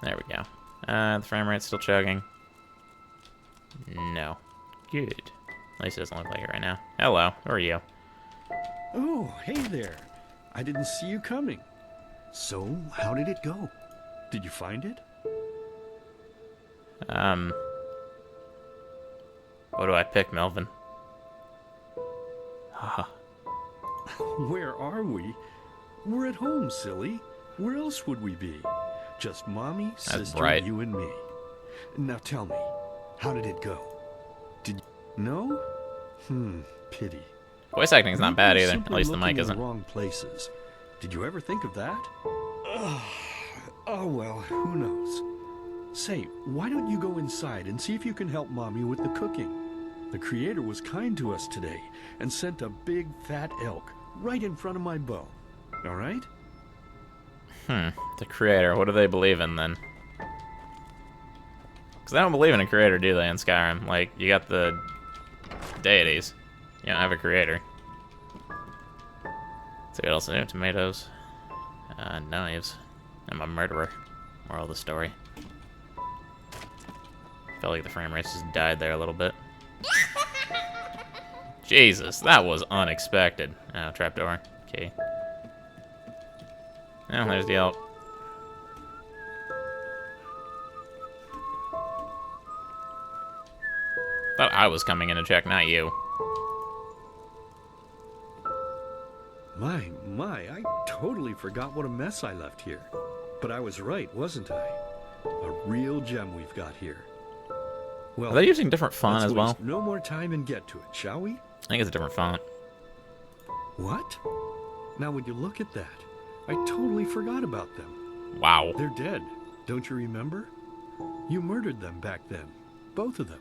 There we go. The frame rate's still chugging. No. Good. At least it doesn't look like it right now. Hello. Who are you? Oh, hey there. I didn't see you coming. So, how did it go? Did you find it? What do I pick, Melvin? Haha. Where are we? We're at home, silly. Where else would we be? Just mommy, sister, right. you, and me. Now tell me, how did it go? Did you know? Pity. Voice acting's not bad Maybe either. simply At least the looking mic in isn't. the wrong places. Did you ever think of that? Oh well, who knows? Say, why don't you go inside and see if you can help mommy with the cooking? The creator was kind to us today and sent a big fat elk right in front of my bow. All right? The creator. What do they believe in then? Because they don't believe in a creator, do they, in Skyrim? Like, you got the deities. You don't have a creator. So what else do? Tomatoes. Knives. I'm a murderer. Moral of the story. Felt like the frame rate just died there a little bit. Jesus, that was unexpected. Oh, trapdoor. Okay. Oh, there's the elk. Thought I was coming in to check, not you. My, I totally forgot what a mess I left here. But I was right, wasn't I? A real gem we've got here. Well, Are they using different font let's as well? waste no more time and get to it, shall we? I think it's a different font. What? Now, when you look at that, I totally forgot about them. Wow. They're dead, don't you remember? You murdered them back then, both of them.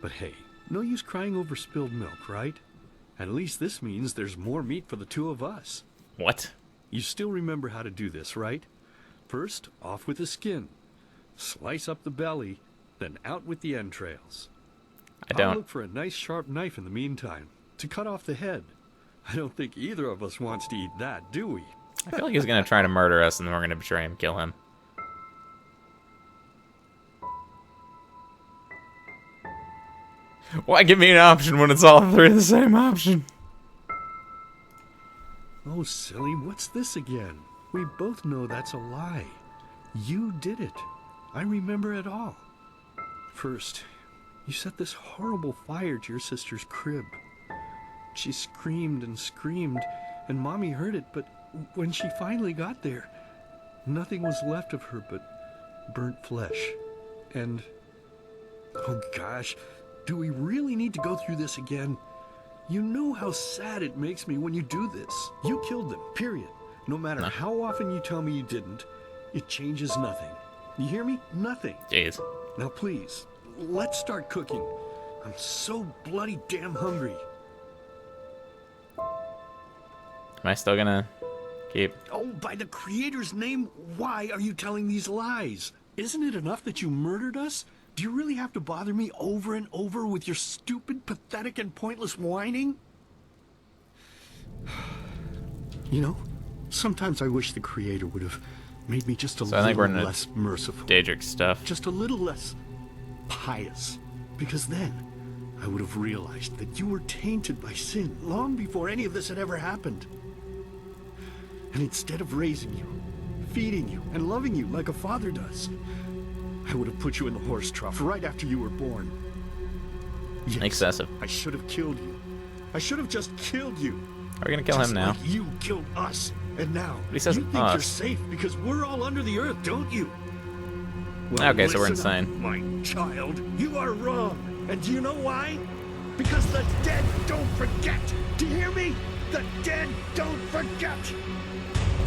But hey, no use crying over spilled milk, right? At least this means there's more meat for the two of us. What? You still remember how to do this, right? First, off with the skin. Slice up the belly, then out with the entrails. I don't. I'll look for a nice sharp knife in the meantime to cut off the head. I don't think either of us wants to eat that, do we? I feel like he's gonna try to murder us and then we're gonna betray him, kill him. Why give me an option when it's all three the same option? Oh, silly, what's this again? We both know that's a lie. You did it. I remember it all. First, you set this horrible fire to your sister's crib. She screamed and screamed, and Mommy heard it, but when she finally got there, nothing was left of her but burnt flesh. And, oh gosh, do we really need to go through this again? You know how sad it makes me when you do this. You killed them, period. No matter how often you tell me you didn't, it changes nothing. You hear me? Nothing. Jeez. Now please, let's start cooking. I'm so bloody damn hungry. Am I still gonna keep? Oh, by the Creator's name, why are you telling these lies? Isn't it enough that you murdered us? Do you really have to bother me over and over with your stupid, pathetic, and pointless whining? You know, sometimes I wish the Creator would have made me just a So I think we're little in less merciful. Daedric stuff. Just a little less pious. Because then I would have realized that you were tainted by sin long before any of this had ever happened. And instead of raising you, feeding you, and loving you like a father does, I would have put you in the horse trough right after you were born. Yes, Excessive. I should have killed you. I should have just killed you. Are we gonna kill Just him now? like you killed us. And now, But he says you think you're us. safe because we're all under the earth, don't you? Well, Okay, so we're listen up, insane. my child, you are wrong. And do you know why? Because the dead don't forget. Do you hear me? The dead don't forget.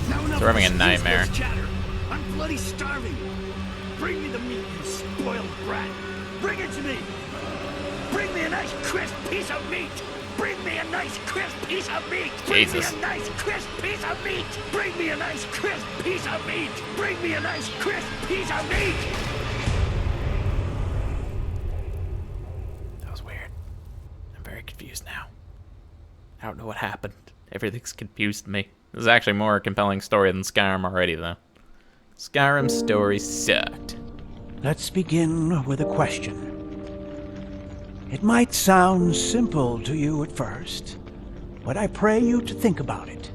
Now enough So we're having of a this nightmare. useless chatter. I'm bloody starving. Bring me the meat, you spoiled brat. Bring it to me. Bring me a nice crisp piece of meat. Bring me a nice crisp piece of meat. Bring Jesus. me a nice crisp piece of meat. Bring me a nice crisp piece of meat. Bring me a nice crisp piece of meat. That was weird. I'm very confused now. I don't know what happened. Everything's confused me. This is actually more a compelling story than Skyrim already, though. Skyrim's story sucked. Let's begin with a question. It might sound simple to you at first, but I pray you to think about it.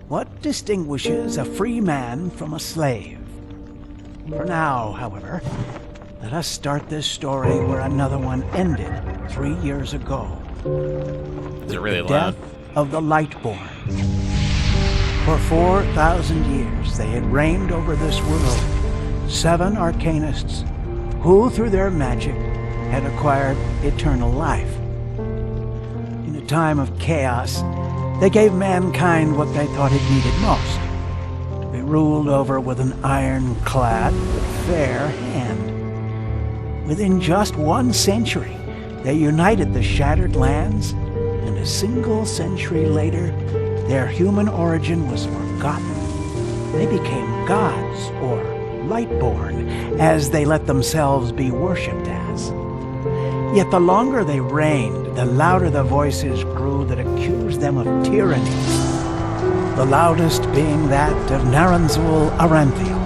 What distinguishes a free man from a slave? For now, however, let us start this story where another one ended 3 years ago. Is it really The loud? death of the Lightborn. For 4,000 years they had reigned over this world, 7 arcanists who, through their magic, had acquired eternal life. In a time of chaos, they gave mankind what they thought it needed most, to be ruled over with an ironclad but fair hand. Within just 1 century, they united the shattered lands, and a single century later, their human origin was forgotten. They became gods, or Lightborn, as they let themselves be worshipped as. Yet the longer they reigned, the louder the voices grew that accused them of tyranny. The loudest being that of Naranzul Aranthiel.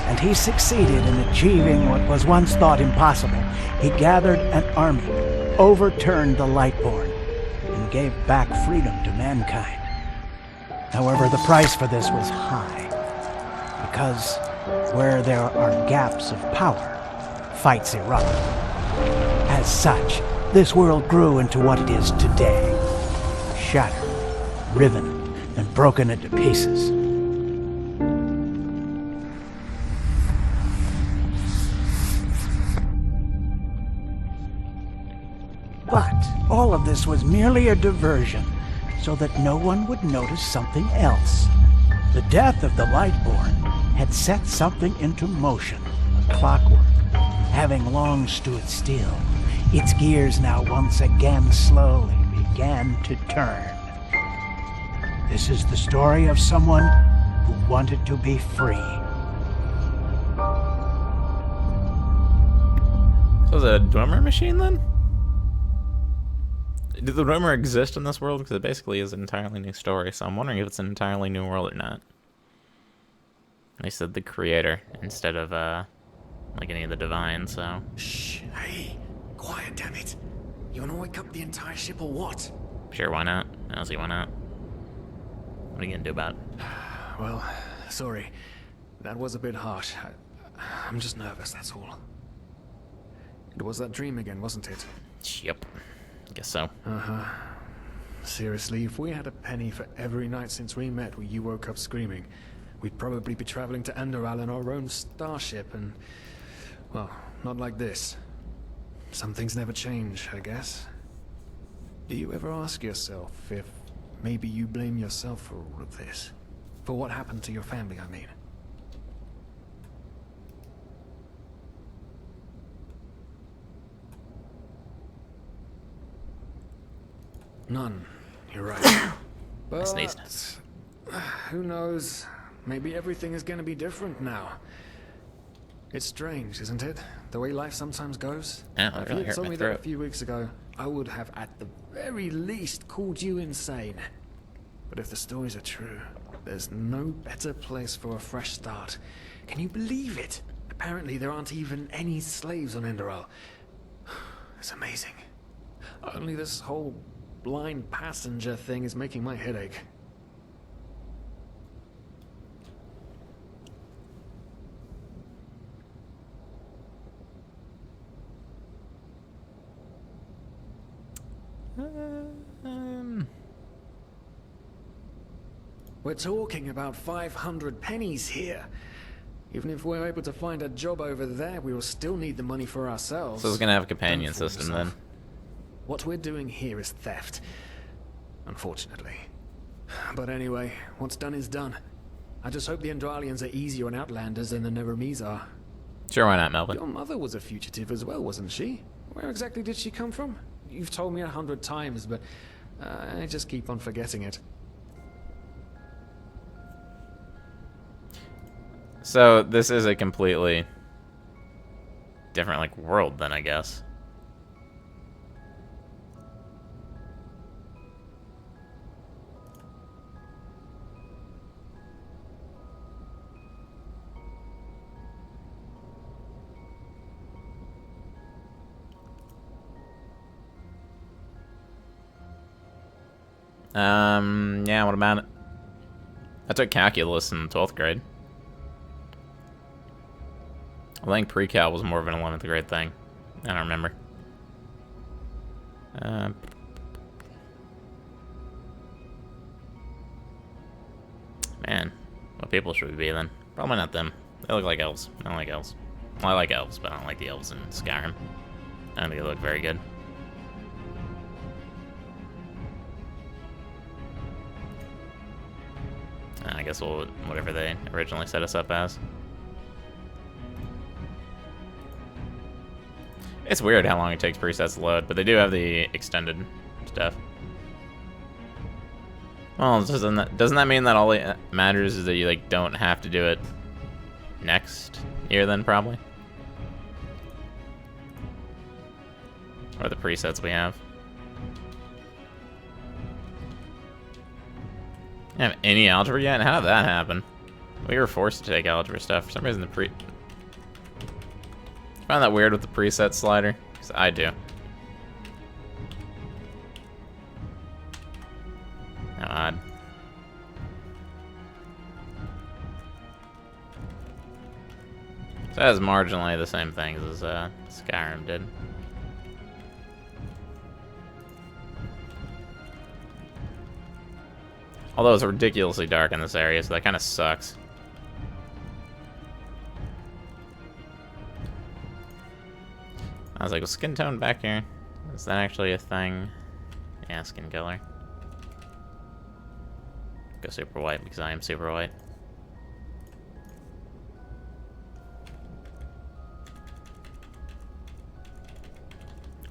And he succeeded in achieving what was once thought impossible. He gathered an army, overturned the Lightborn, and gave back freedom to mankind. However, the price for this was high, because where there are gaps of power, fights erupt. As such, this world grew into what it is today, shattered, riven, and broken into pieces. But all of this was merely a diversion, so that no one would notice something else. The death of the Lightborn had set something into motion, a clockwork. Having long stood still, its gears now once again slowly began to turn. This is the story of someone who wanted to be free. So is it a Dwemer machine then? Did the Dwemer exist in this world? Because it basically is an entirely new story, so I'm wondering if it's an entirely new world or not. They said the creator instead of, like any of the divine, so... Shh, hey, quiet, damn it. You wanna wake up the entire ship or what? Sure, why not? I'll see why not. What are you gonna do about it? Well, sorry. That was a bit harsh. I'm just nervous, that's all. It was that dream again, wasn't it? Yep. Guess so. Uh-huh. Seriously, if we had a penny for every night since we met where you woke up screaming, we'd probably be traveling to Enderal in our own starship and... well, not like this. Some things never change, I guess. Do you ever ask yourself if maybe you blame yourself for all of this? For what happened to your family, I mean? None. You're right. But sneezed. who knows? Maybe everything is going to be different now. It's strange, isn't it? The way life sometimes goes. Yeah, that If really you had hurt told my me that a throat. few weeks ago, I would have at the very least called you insane. But if the stories are true, there's no better place for a fresh start. Can you believe it? Apparently there aren't even any slaves on Enderal. It's amazing. Only this whole blind passenger thing is making my head ache. We're talking about 500 pennies here. Even if we're able to find a job over there, we will still need the money for ourselves. So it's gonna have a companion Don't fool system yourself. then. What we're doing here is theft. Unfortunately. But anyway, what's done is done. I just hope the Endralians are easier on Outlanders than the Neremes are. Sure, why not, Melvin? Your mother was a fugitive as well, wasn't she? Where exactly did she come from? You've told me 100 times, but I just keep on forgetting it. So this is a completely different, like, world then, I guess. Yeah, what about it? I took calculus in 12th grade. I think pre-cal was more of an 11th grade thing. I don't remember. Man, what people should we be then? Probably not them. They look like elves. I don't like elves. Well, I like elves, but I don't like the elves in Skyrim. I don't think they look very good. I guess we'll whatever they originally set us up as. It's weird how long it takes presets to load, but they do have the extended stuff. Well, doesn't that mean that all it matters is that you like don't have to do it next year then probably? Or the presets we have. You have any algebra yet? How did that happen? We were forced to take algebra stuff. For some reason I find that weird with the preset slider, because I do. How odd. So that is marginally the same things as Skyrim did. Although it's ridiculously dark in this area, so that kind of sucks. I was like, was skin tone back here? Is that actually a thing? Yeah, skin color. Go super white because I am super white.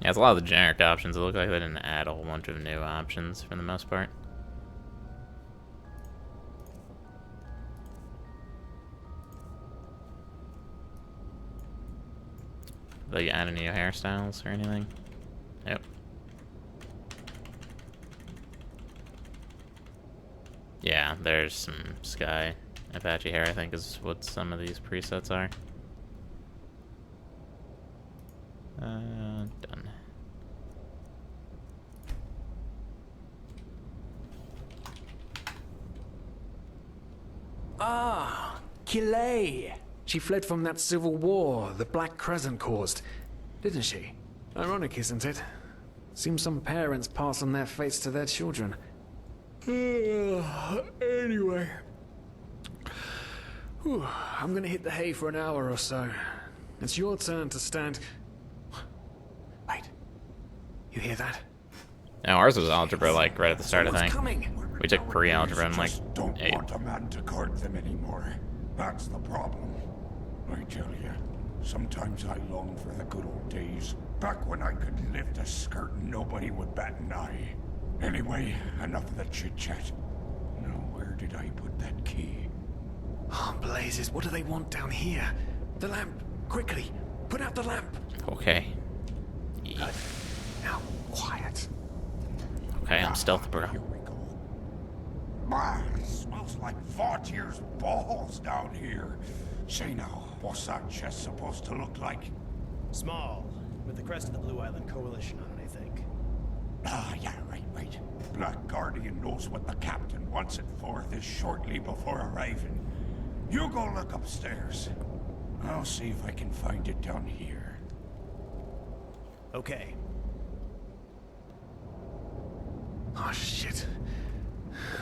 Yeah, it's a lot of the generic options. It looked like they didn't add a whole bunch of new options for the most part. Did they add any new hairstyles or anything? Yep. Yeah, there's some Sky Apache hair, I think is what some of these presets are. Done. Ah, Kilay. She fled from that civil war the Black Crescent caused, didn't she? Ironic, isn't it? Seems some parents pass on their fates to their children. Anyway. Whew, I'm gonna hit the hay for an hour or so. It's your turn to stand... Wait. You hear that? Now ours was algebra like right at the start, I Someone's think. coming. We took pre-algebra in like Don't 8. want a man to guard them anymore. That's the problem. I tell you, sometimes I long for the good old days, back when I could lift a skirt and nobody would bat an eye. Anyway, enough of the chit-chat. Now, where did I put that key? Oh, blazes, what do they want down here? The lamp! Quickly! Put out the lamp! Okay. Yeah. Now, quiet. Okay, I'm stealth bro. Here we go. Man, it smells like Vaughtier's balls down here. Say now, what's that chest supposed to look like? Small, with the crest of the Blue Island Coalition on it, I think. Ah, yeah, right. Black Guardian knows what the captain wants it for this shortly before arriving. You go look upstairs. I'll see if I can find it down here. Okay. Oh, shit.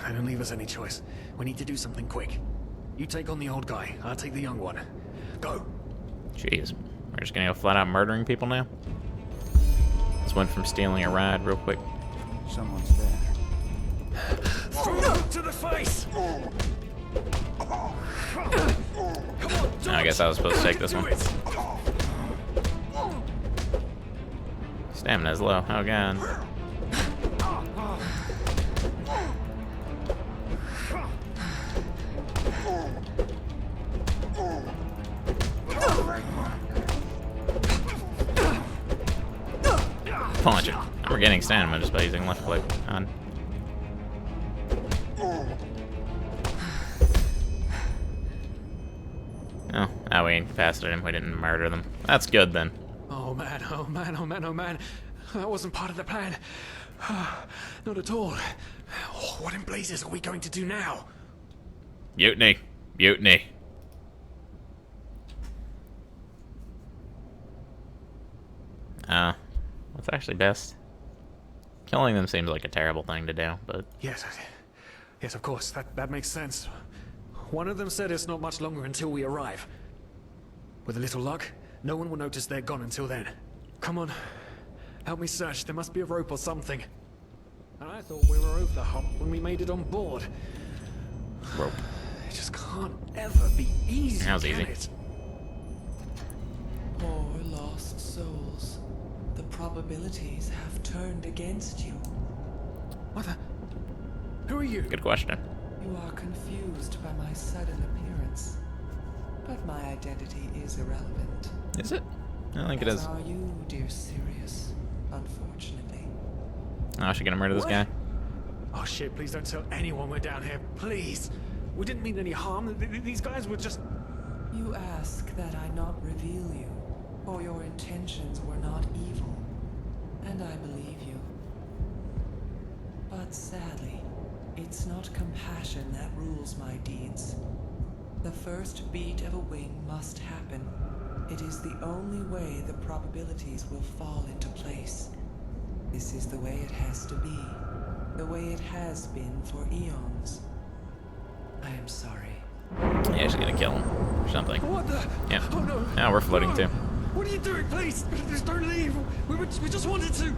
They don't leave us any choice. We need to do something quick. You take on the old guy, I'll take the young one. Go! Jeez. We're just gonna go flat out murdering people now? Just went from stealing a ride real quick. Someone's there. To the face! I guess I was supposed to take this one. Stamina's low. Oh god. Punch it. We're getting stamina just by using left click. On. Oh, now we incapacitated him. We didn't murder them. That's good then. Oh man, oh man, oh man, oh man. That wasn't part of the plan. Not at all. Oh, what in blazes are we going to do now? Mutiny. Mutiny. What's actually best? Killing them seems like a terrible thing to do, but... Yes, yes, of course. That makes sense. One of them said it's not much longer until we arrive. With a little luck, no one will notice they're gone until then. Come on. Help me search. There must be a rope or something. And I thought we were over the hump when we made it on board. Rope. It just can't ever be easy, That was can easy. it? Poor lost souls. The probabilities have turned against you. What the? Who are you? Good question. You are confused by my sudden appearance. But my identity is irrelevant. Is it? I don't think it As is. are you, dear Sirius, unfortunately. Oh, she gonna murder this What? guy? Oh shit, please don't tell anyone we're down here, please. We didn't mean any harm. These guys were just... You ask that I not reveal you, for your intentions were not evil. And I believe you. But sadly, it's not compassion that rules my deeds. The first beat of a wing must happen. It is the only way the probabilities will fall into place. This is the way it has to be. The way it has been for eons. I am sorry. Yeah, she's gonna kill him. Or something. What the? Yeah. Oh no. Now we're floating No. too. What are you doing, please? Just don't leave. We just wanted to...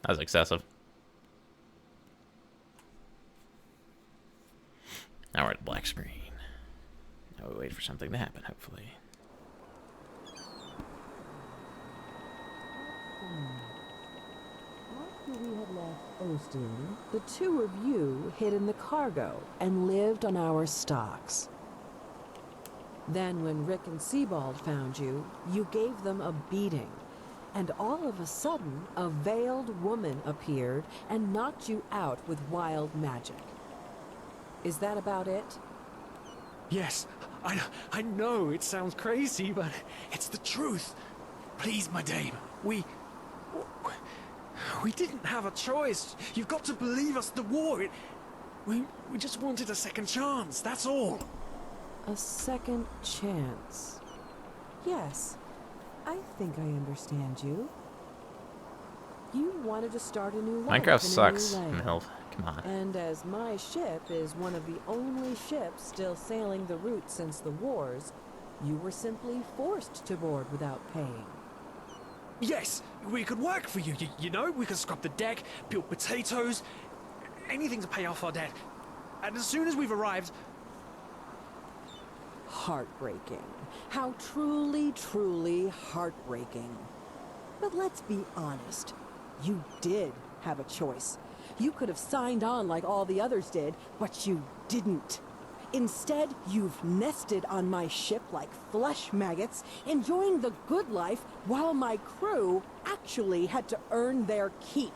That was excessive. Now we're at the black screen. Now we wait for something to happen, hopefully. After we had left Ostin, the two of you hid in the cargo and lived on our stocks. Then when Rick and Sebald found you, you gave them a beating. And all of a sudden, a veiled woman appeared and knocked you out with wild magic. Is that about it? Yes, I know it sounds crazy, but it's the truth. Please, my dame, we didn't have a choice. You've got to believe us, the war, we just wanted a second chance, that's all. A second chance. Yes, I think I understand you. You wanted to start a new life Minecraft in sucks, a new land. MILF. Come on. And as my ship is one of the only ships still sailing the route since the wars, you were simply forced to board without paying. Yes, we could work for you, you know? We could scrub the deck, peel potatoes, anything to pay off our debt. And as soon as we've arrived... Heartbreaking. How truly, truly heartbreaking. But let's be honest. You did have a choice. You could have signed on like all the others did, but you didn't. Instead, you've nested on my ship like flesh maggots, enjoying the good life while my crew actually had to earn their keep.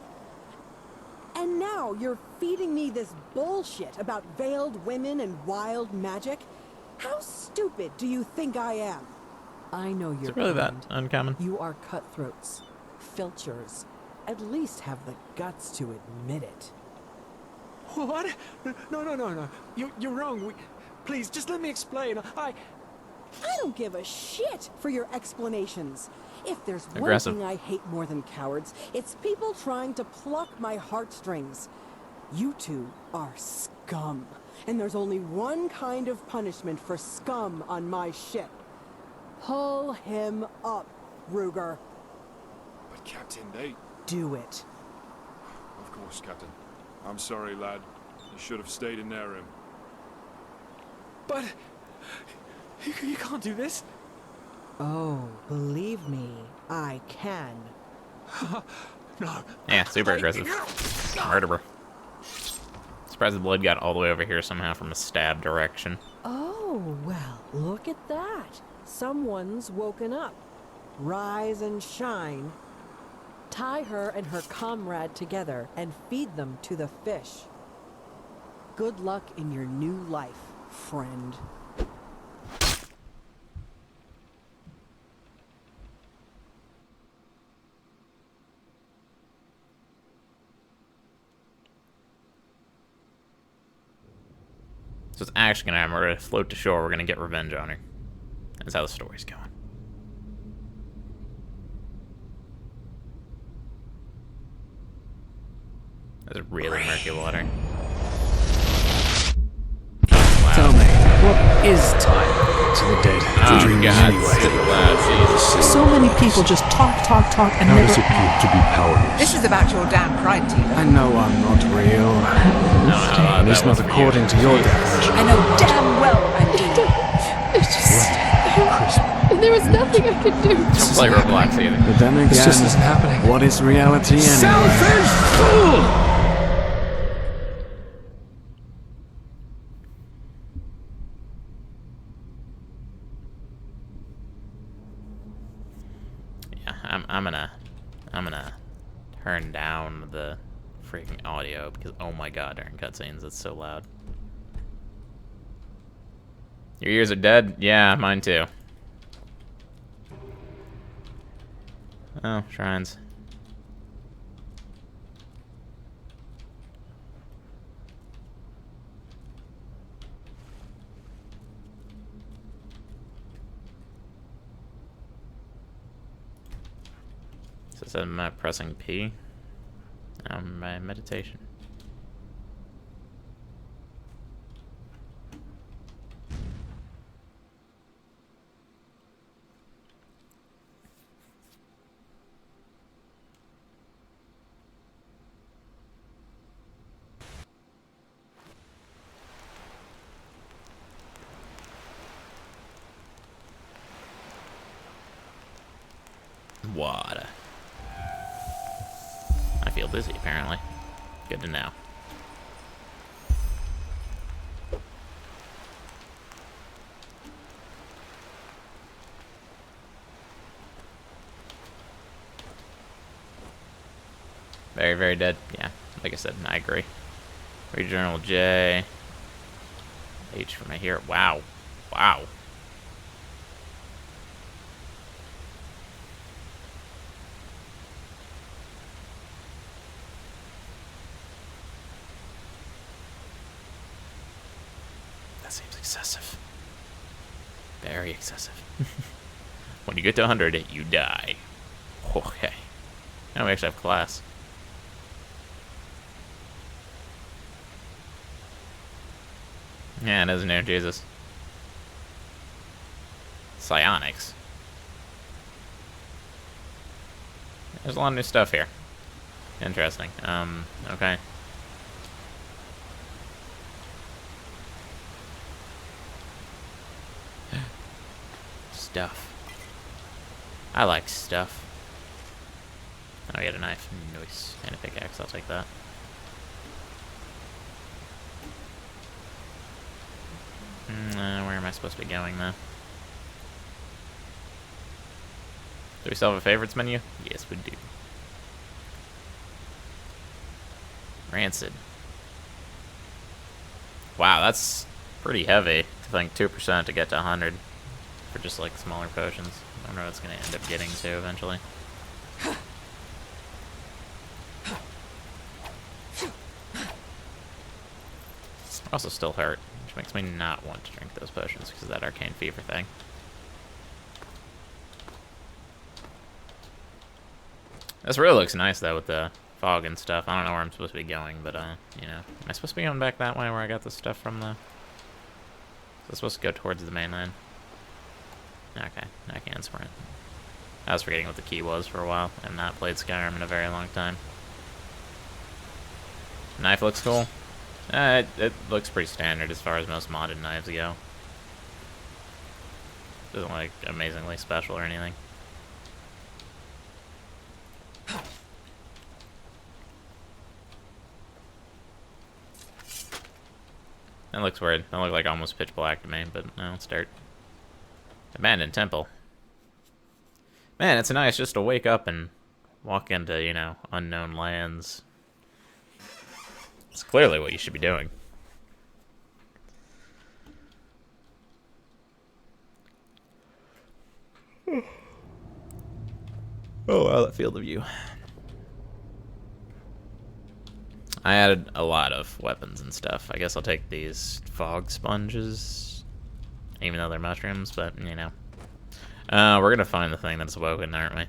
And now you're feeding me this bullshit about veiled women and wild magic? How stupid do you think I am? I know you're Is it really that kind. uncommon? You are cutthroats, filchers. At least have the guts to admit it. What? No. You're wrong. Please, just let me explain. I don't give a shit for your explanations. If there's one Aggressive. thing I hate more than cowards, it's people trying to pluck my heartstrings. You two are scum. And there's only one kind of punishment for scum on my ship. Pull him up, Ruger. But Captain, they... Do it. Of course, Captain. I'm sorry, lad. You should have stayed in their room. But... You can't do this. Oh, believe me, I can. No. Yeah, super aggressive. Murderer. Surprised the blood got all the way over here somehow from a stab direction. Oh, well, look at that. Someone's woken up. Rise and shine. Tie her and her comrade together and feed them to the fish. Good luck in your new life, friend. So it's actually gonna happen. We're gonna float to shore. We're gonna get revenge on her. That's how the story's going. That's really murky water. Wow. Tell me, what is time to the dead? Oh Dreams god, anyway. super loud, Jesus. So many people just talk, and How never... does it feel to be powerless? This is about your damn pride, Tina. I know I'm not real. No, At least not according to your definition. I know damn well I'm evil. It's just... There was nothing I could do. Don't play Roblox either. But then again, This just isn't happening. What is reality anyway? Selfish fool! Yeah, I'm gonna turn down the freaking audio because oh my god, during cutscenes it's so loud. Your ears are dead? Yeah, mine too. Oh, shrines. So I'm pressing P. My meditation. Water. I feel dizzy, apparently. Good to know. Very, very dead. Yeah, like I said, I agree. Regional J. H for my here. Wow. Wow. That seems excessive. Very excessive. When you get to 100, you die. Okay. Now we actually have class. Yeah, it is new, Jesus. Psionics. There's a lot of new stuff here. Interesting. Okay. Stuff. I like stuff. Oh, we got a knife. Nice. And a pickaxe, I'll take that. Where am I supposed to be going, though? Do we still have a favorites menu? Yes, we do. Rancid. Wow, that's pretty heavy to think 2% to get to 100 for just like smaller potions. I don't know what it's going to end up getting to eventually. Also still hurt, which makes me not want to drink those potions because of that arcane fever thing. This really looks nice though with the fog and stuff. I don't know where I'm supposed to be going, but you know. Am I supposed to be going back that way where I got this stuff from though? So I'm supposed to go towards the main line. Okay, I can sprint. I was forgetting what the key was for a while. I've not played Skyrim in a very long time. Knife looks cool. It looks pretty standard as far as most modded knives go. Doesn't look like amazingly special or anything. That looks weird. That looked like almost pitch black to me, but no, let's start. Abandoned temple. Man, it's nice just to wake up and walk into, you know, unknown lands. It's clearly what you should be doing. Oh, wow, that field of view. I added a lot of weapons and stuff. I guess I'll take these fog sponges, even though they're mushrooms, but, you know. We're gonna find the thing that's woken, aren't we?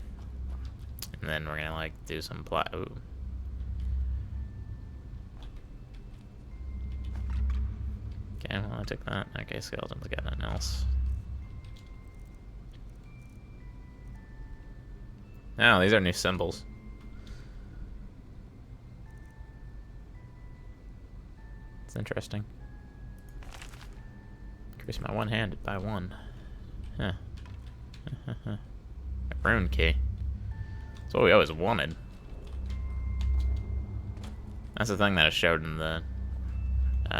And then we're gonna, like, do some plot. Ooh. Okay, well, I took that. Okay, skeleton's got nothing else. Oh, these are new symbols. It's interesting. Increase my one-handed by 1. Huh. A rune key. That's what we always wanted. That's the thing that I showed in the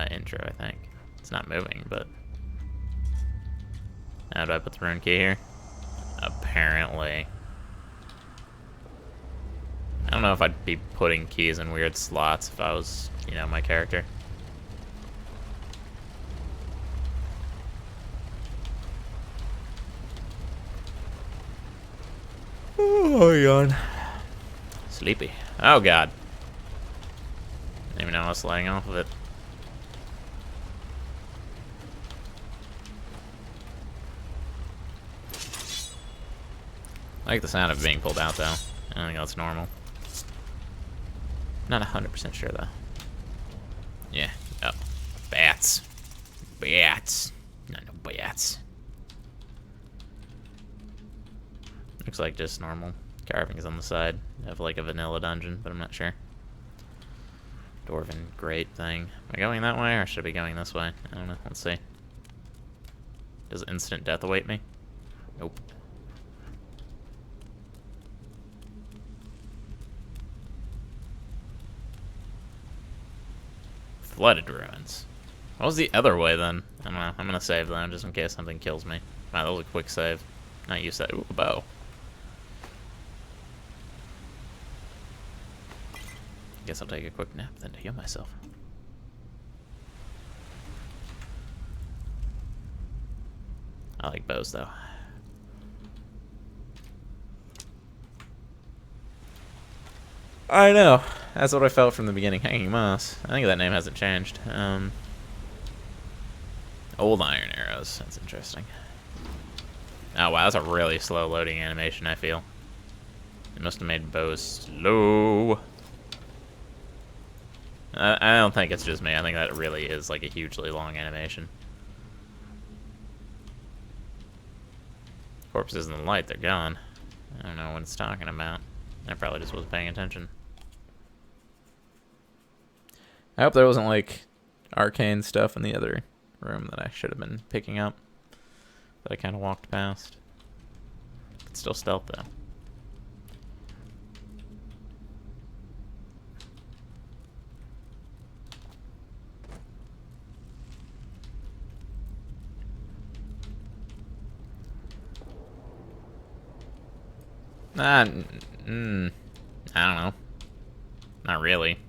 intro, I think. It's not moving, but... How do I put the rune key here? Apparently. I don't know if I'd be putting keys in weird slots if I was, you know, my character. Oh, yawn. Sleepy. Oh, God. Didn't even know I was laying off of it. I like the sound of it being pulled out, though. I don't think that's normal. Not 100% sure, though. Yeah. Oh. Bats. Bats. Not no bats. Looks like just normal carvings on the side of like a vanilla dungeon, but I'm not sure. Dwarven grate thing. Am I going that way or should I be going this way? I don't know. Let's see. Does instant death await me? Nope. Flooded ruins. What was the other way then? I don't know. I'm gonna save though, just in case something kills me. Wow, that was a quick save. Not use that. Ooh, a bow. Guess I'll take a quick nap then to heal myself. I like bows though. I know. That's what I felt from the beginning. Hanging Moss. I think that name hasn't changed. Old iron arrows. That's interesting. Oh wow, that's a really slow loading animation, I feel. It must have made bows slow. I don't think it's just me. I think that really is like a hugely long animation. Corpses in the light, they're gone. I don't know what it's talking about. I probably just wasn't paying attention. I hope there wasn't like arcane stuff in the other room that I should have been picking up. That I kind of walked past. It's still stealth though. I don't know. Not really.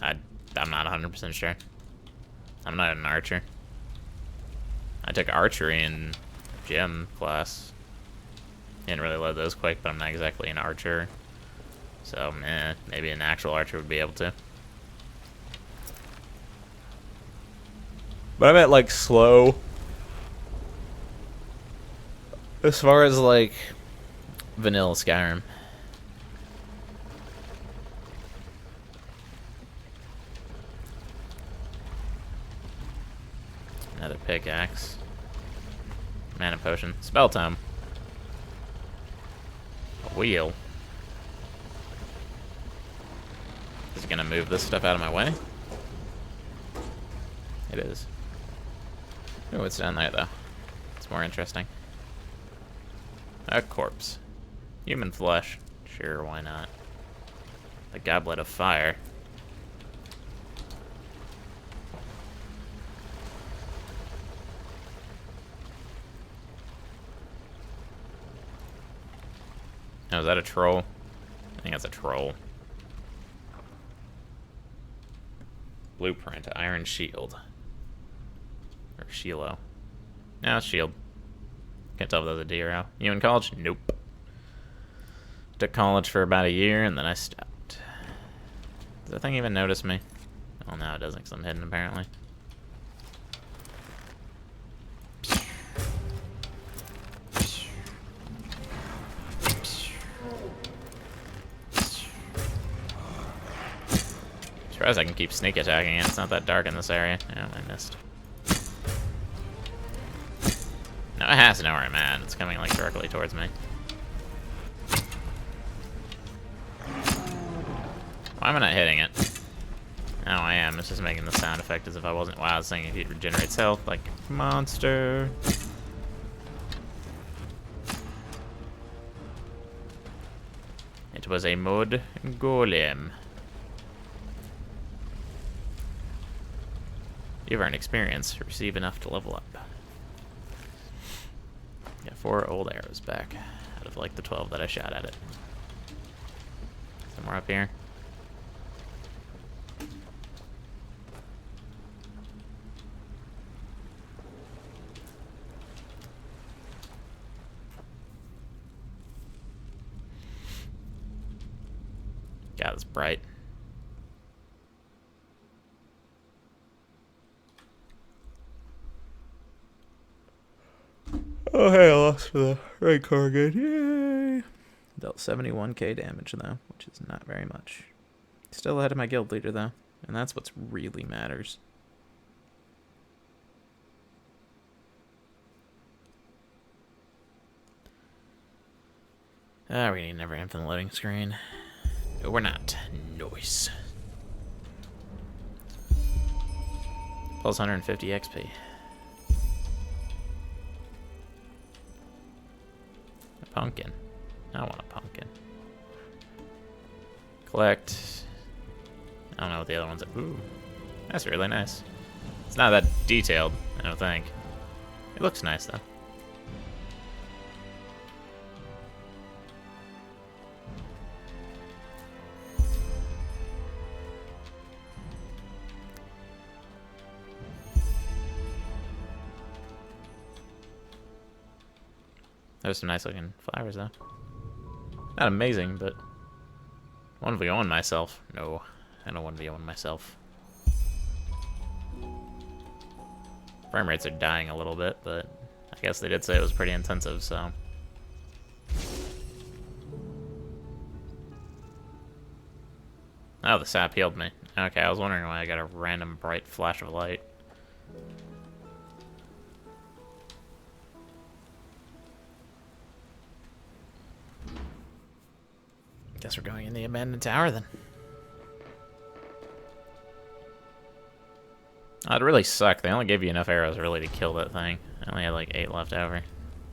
I'm not 100% sure. I'm not an archer. I took archery in gym class. Didn't really load those quick, but I'm not exactly an archer. So, maybe an actual archer would be able to. But I meant like slow. As far as like vanilla Skyrim. Another pickaxe. Mana potion. Spell tome. A wheel. Is it gonna move this stuff out of my way? It is. Oh, it's down there though. It's more interesting. A corpse. Human flesh. Sure, why not? The goblet of fire. Oh, is that a troll? I think that's a troll. Blueprint. Iron shield. Or Shielo. No, it's shield. Can't tell if that's a D or O. You in college? Nope. Took college for about a year and then I stopped. Does that thing even notice me? Well, now it doesn't because I'm hidden, apparently. Surprised I can keep sneak attacking it. It's not that dark in this area. Oh, I missed. No, it has to know where I'm at. It's coming, like, directly towards me. Why am I not hitting it? Oh, I am. It's just making the sound effect as if I wasn't. Wow, I was thinking it regenerates health like a monster. It was a mud golem. You've earned experience. Receive enough to level up. Got 4 old arrows back out of like the 12 that I shot at it. Somewhere up here. God, it's bright. Oh, hey, I lost for the red card again. Yay! Dealt 71k damage, though, which is not very much. Still ahead of my guild leader, though, and that's what really matters. We're gonna need never infinite loading screen. No, we're not. Nice. Plus 150 XP. A pumpkin. I want a pumpkin. Collect. I don't know what the other ones are. Ooh. That's really nice. It's not that detailed, I don't think. It looks nice, though. There's some nice looking flowers, though. Not amazing, but I want to VO myself. No, I don't want to VO myself. Frame rates are dying a little bit, but I guess they did say it was pretty intensive, so. Oh, the sap healed me. Okay, I was wondering why I got a random bright flash of light. Guess we're going in the abandoned tower then. Oh, it really sucked. They only gave you enough arrows really to kill that thing. I only had like 8 left over.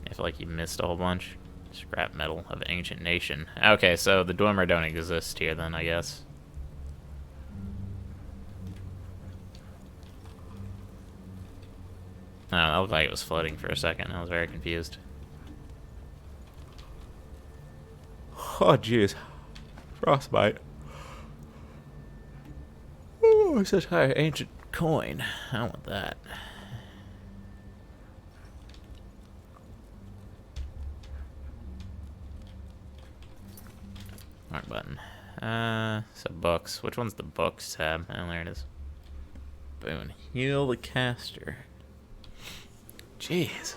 I feel like you missed a whole bunch. Scrap metal of ancient nation. Okay, so the Dwemer don't exist here then, I guess. Oh, that looked like it was floating for a second. I was very confused. Oh, jeez. Frostbite. Oh, such high ancient coin. I want that. Mark button. So books. Which one's the books tab? Oh, there it is. Boon. Heal the caster. Jeez.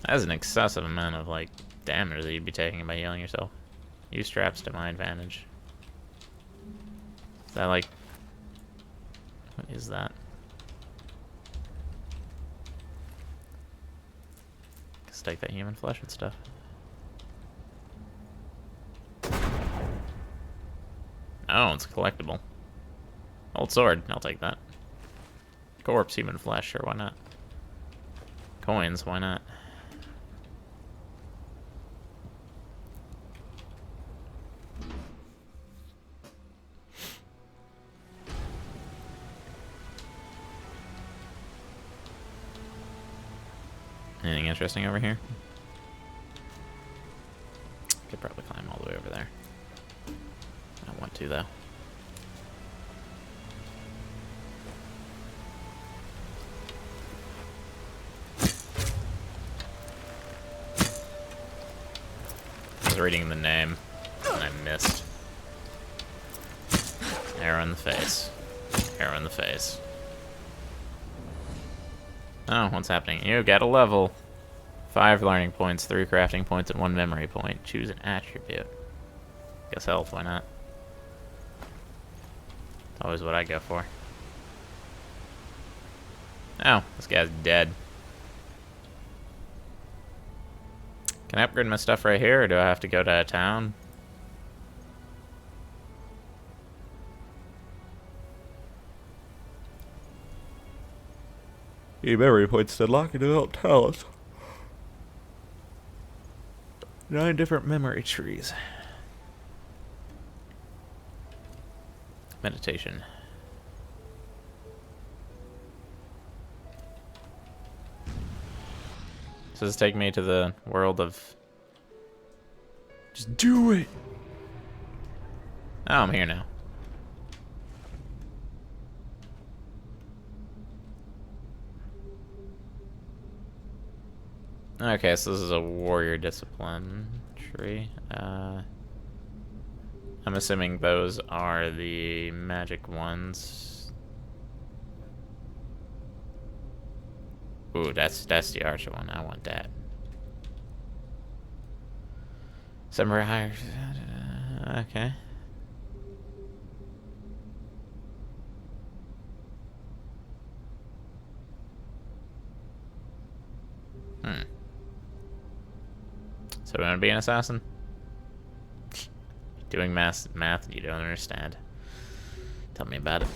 That's an excessive amount of, like, damage that you'd be taking by healing yourself. Use traps to my advantage. Is that, like... What is that? Let's take that human flesh and stuff. Oh, it's collectible. Old sword, I'll take that. Corpse, human flesh, sure, why not? Coins, why not? Anything interesting over here? Could probably climb all the way over there. I don't want to, though. was reading the name, and I missed. Arrow in the face. Arrow in the face. Oh, what's happening? You get a level. 5 learning points, 3 crafting points, and 1 memory point. Choose an attribute. Guess health, why not? It's always what I go for. Oh, this guy's dead. Can I upgrade my stuff right here, or do I have to go to a town? Memory points to unlock and develop talents. 9 different memory trees. Meditation. So this take me to the world of... Just do it! Oh, I'm here now. Okay, so this is a warrior discipline tree. I'm assuming those are the magic ones. Ooh, that's the archer one. I want that. Samurai higher. Okay. So do I want to be an assassin? Doing math you don't understand. Tell me about it.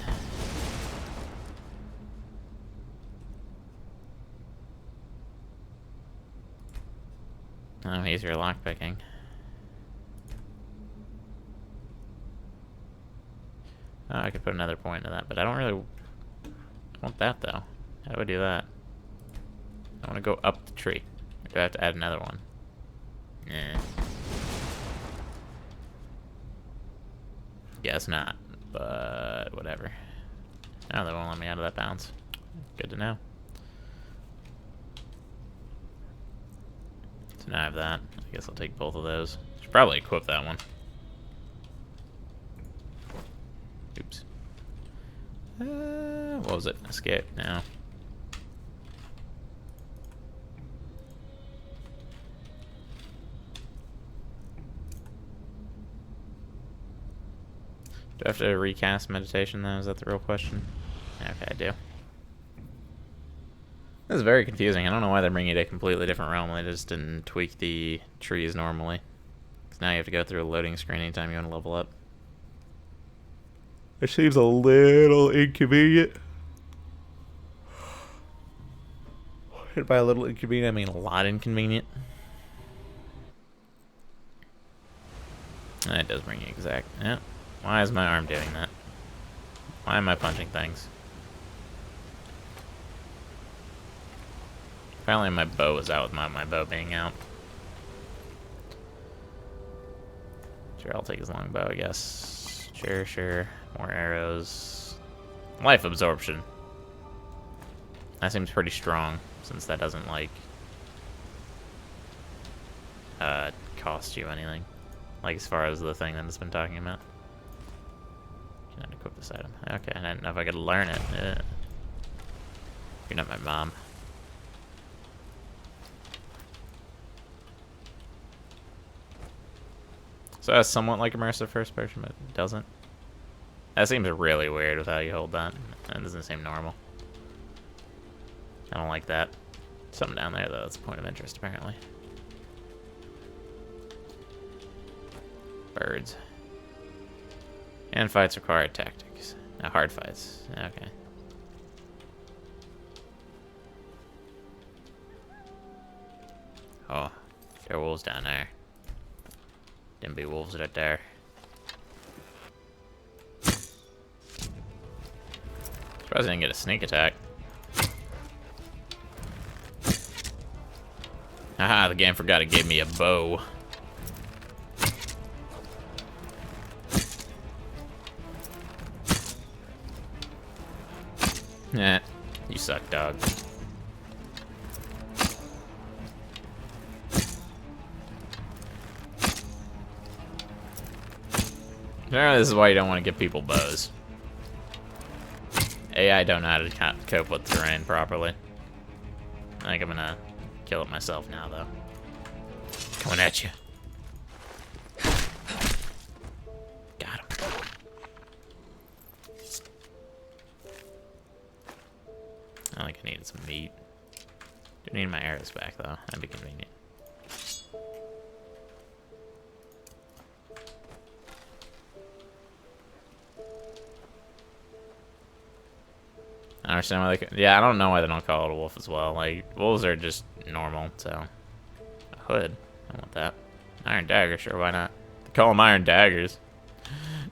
Oh, he's your lockpicking. Oh, I could put another point into that, but I don't really want that though. How do I do that? I want to go up the tree. Or do I have to add another one? Nah. Guess not, but whatever. Oh, they won't let me out of that bounce. Good to know. So now I have that. I guess I'll take both of those. Should probably equip that one. Oops. What was it? Escape? No. Do I have to recast meditation though? Is that the real question? Okay, I do. This is very confusing. I don't know why they're bringing you to a completely different realm. They just didn't tweak the trees normally. Because now you have to go through a loading screen anytime you want to level up. It seems a little inconvenient. And by a little inconvenient, I mean a lot inconvenient. That does bring you exact. Yeah. Why is my arm doing that? Why am I punching things? Apparently my bow is out with my bow being out. Sure, I'll take his long bow, I guess. Sure. More arrows. Life absorption. That seems pretty strong, since that doesn't, like, cost you anything. Like, as far as the thing that it's been talking about. Can I equip this item? Okay, I didn't know if I could learn it. You're not my mom. So that's somewhat like immersive first person, but it doesn't. That seems really weird with how you hold that. That doesn't seem normal. I don't like that. Something down there, though, that's a point of interest, apparently. Birds. And fights require tactics. Hard fights. Okay. Oh, there are wolves down there. Didn't be wolves right there. Surprised I didn't get a sneak attack. Haha, the game forgot it gave me a bow. Nah, you suck, dog. Generally, this is why you don't want to give people bows. AI don't know how to cope with terrain properly. I think I'm gonna kill it myself now, though. Coming at you. Got him. I think I needed some meat. Do need my arrows back, though. That'd be convenient. I understand why they could. Yeah, I don't know why they don't call it a wolf as well. Like, wolves are just normal, so. A hood. I want that. Iron dagger, sure, why not? They call them iron daggers.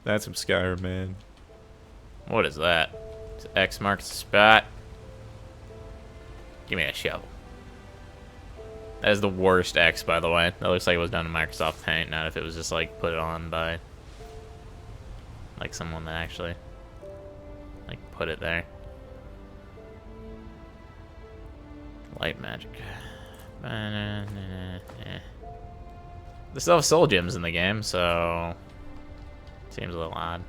That's some Skyrim, man. What is that? X marks the spot. Give me a shovel. That is the worst X, by the way. That looks like it was done in Microsoft Paint, not if it was just, like, put on by, like, someone that actually, like, put it there. Light magic. They still have soul gems in the game, so seems a little odd.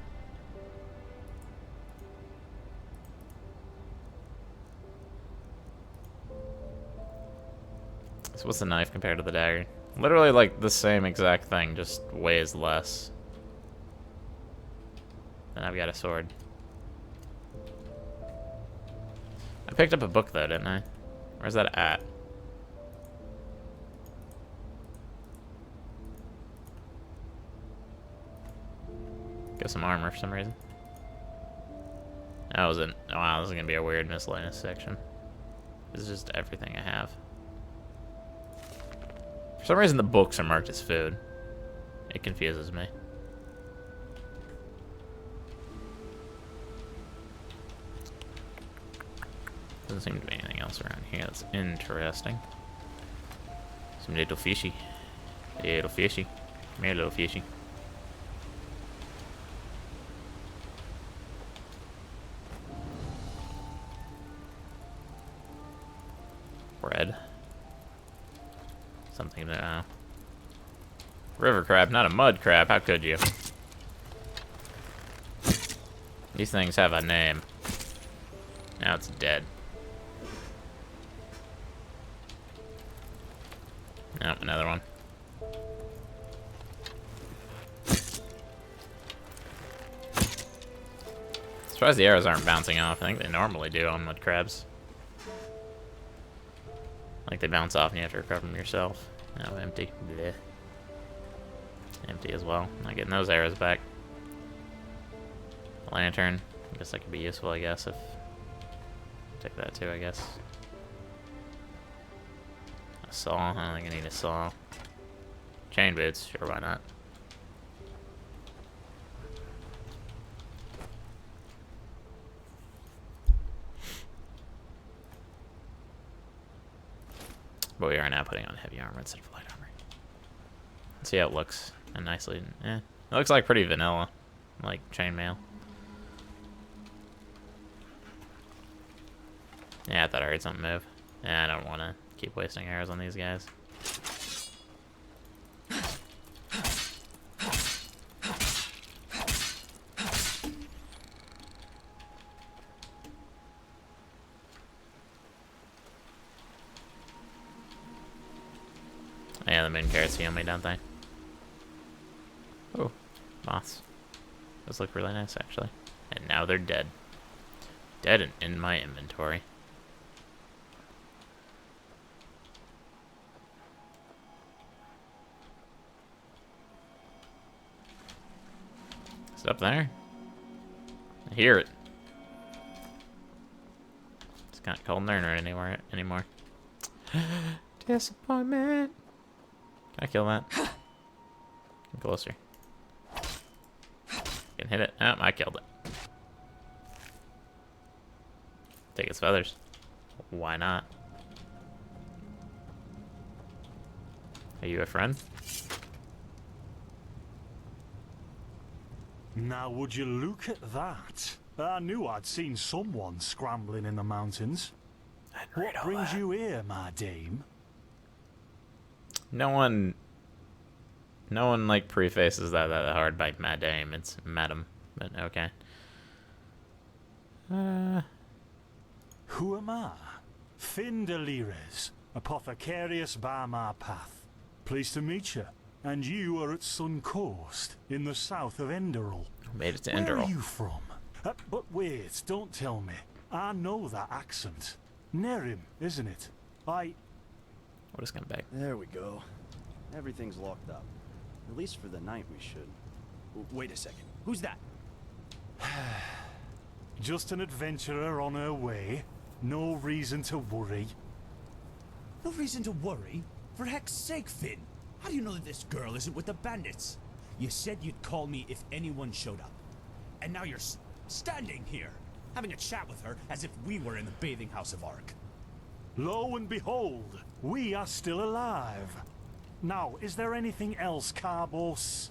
So what's the knife compared to the dagger? Literally like the same exact thing, just weighs less. And I've got a sword. I picked up a book though, didn't I? Where's that at? Got some armor for some reason. That wasn't. Wow, this is gonna be a weird miscellaneous section. This is just everything I have. For some reason, the books are marked as food. It confuses me. Doesn't seem to be anything else around here that's interesting. Some little fishy. Little fishy. Come here, little fishy. Bread. Something to... river crab, not a mud crab. How could you? These things have a name. Now it's dead. Oh, another one. Surprised the arrows aren't bouncing off. I think they normally do on mud crabs. Like they bounce off and you have to recover them yourself. Oh, empty. Blech. Empty as well. Not getting those arrows back. Lantern. I guess that could be useful, I guess, if... take that too, I guess. A saw. I don't think I need a saw. Chain boots. Sure, why not? But we are now putting on heavy armor instead of light armor. Let's see how it looks. And nicely, it looks like pretty vanilla, like chainmail. Yeah, I thought I heard something move. Yeah, I don't want to keep wasting arrows on these guys. Yeah, the main carrots heal me, don't they? Oh, moths. Those look really nice, actually. And now they're dead. Dead and in my inventory. Is it up there? I hear it. It's not cold there anymore. Disappointment. Can I kill that? Come closer. Can hit it. Oh, I killed it. Take its feathers. Why not? Are you a friend? Now would you look at that? I knew I'd seen someone scrambling in the mountains. What brings you here, my dame? No one No one, like, prefaces that hard by Madame. It's Madam. But, okay. Who am I? Finn Delires, apothecarius by my path. Pleased to meet you. And you are at Sun Coast, in the south of Enderal. Made it to Where Enderal. are you from? But wait, don't tell me. I know that accent. Nerim, isn't it? We'll just come back. There we go. Everything's locked up. At least for the night we should. Wait a second. Who's that? Just an adventurer on her way. No reason to worry. No reason to worry? For heck's sake, Finn. How do you know that this girl isn't with the bandits? You said you'd call me if anyone showed up. And now you're standing here, having a chat with her as if we were in the bathing house of Ark. Lo and behold, we are still alive. Now, is there anything else, Carbos?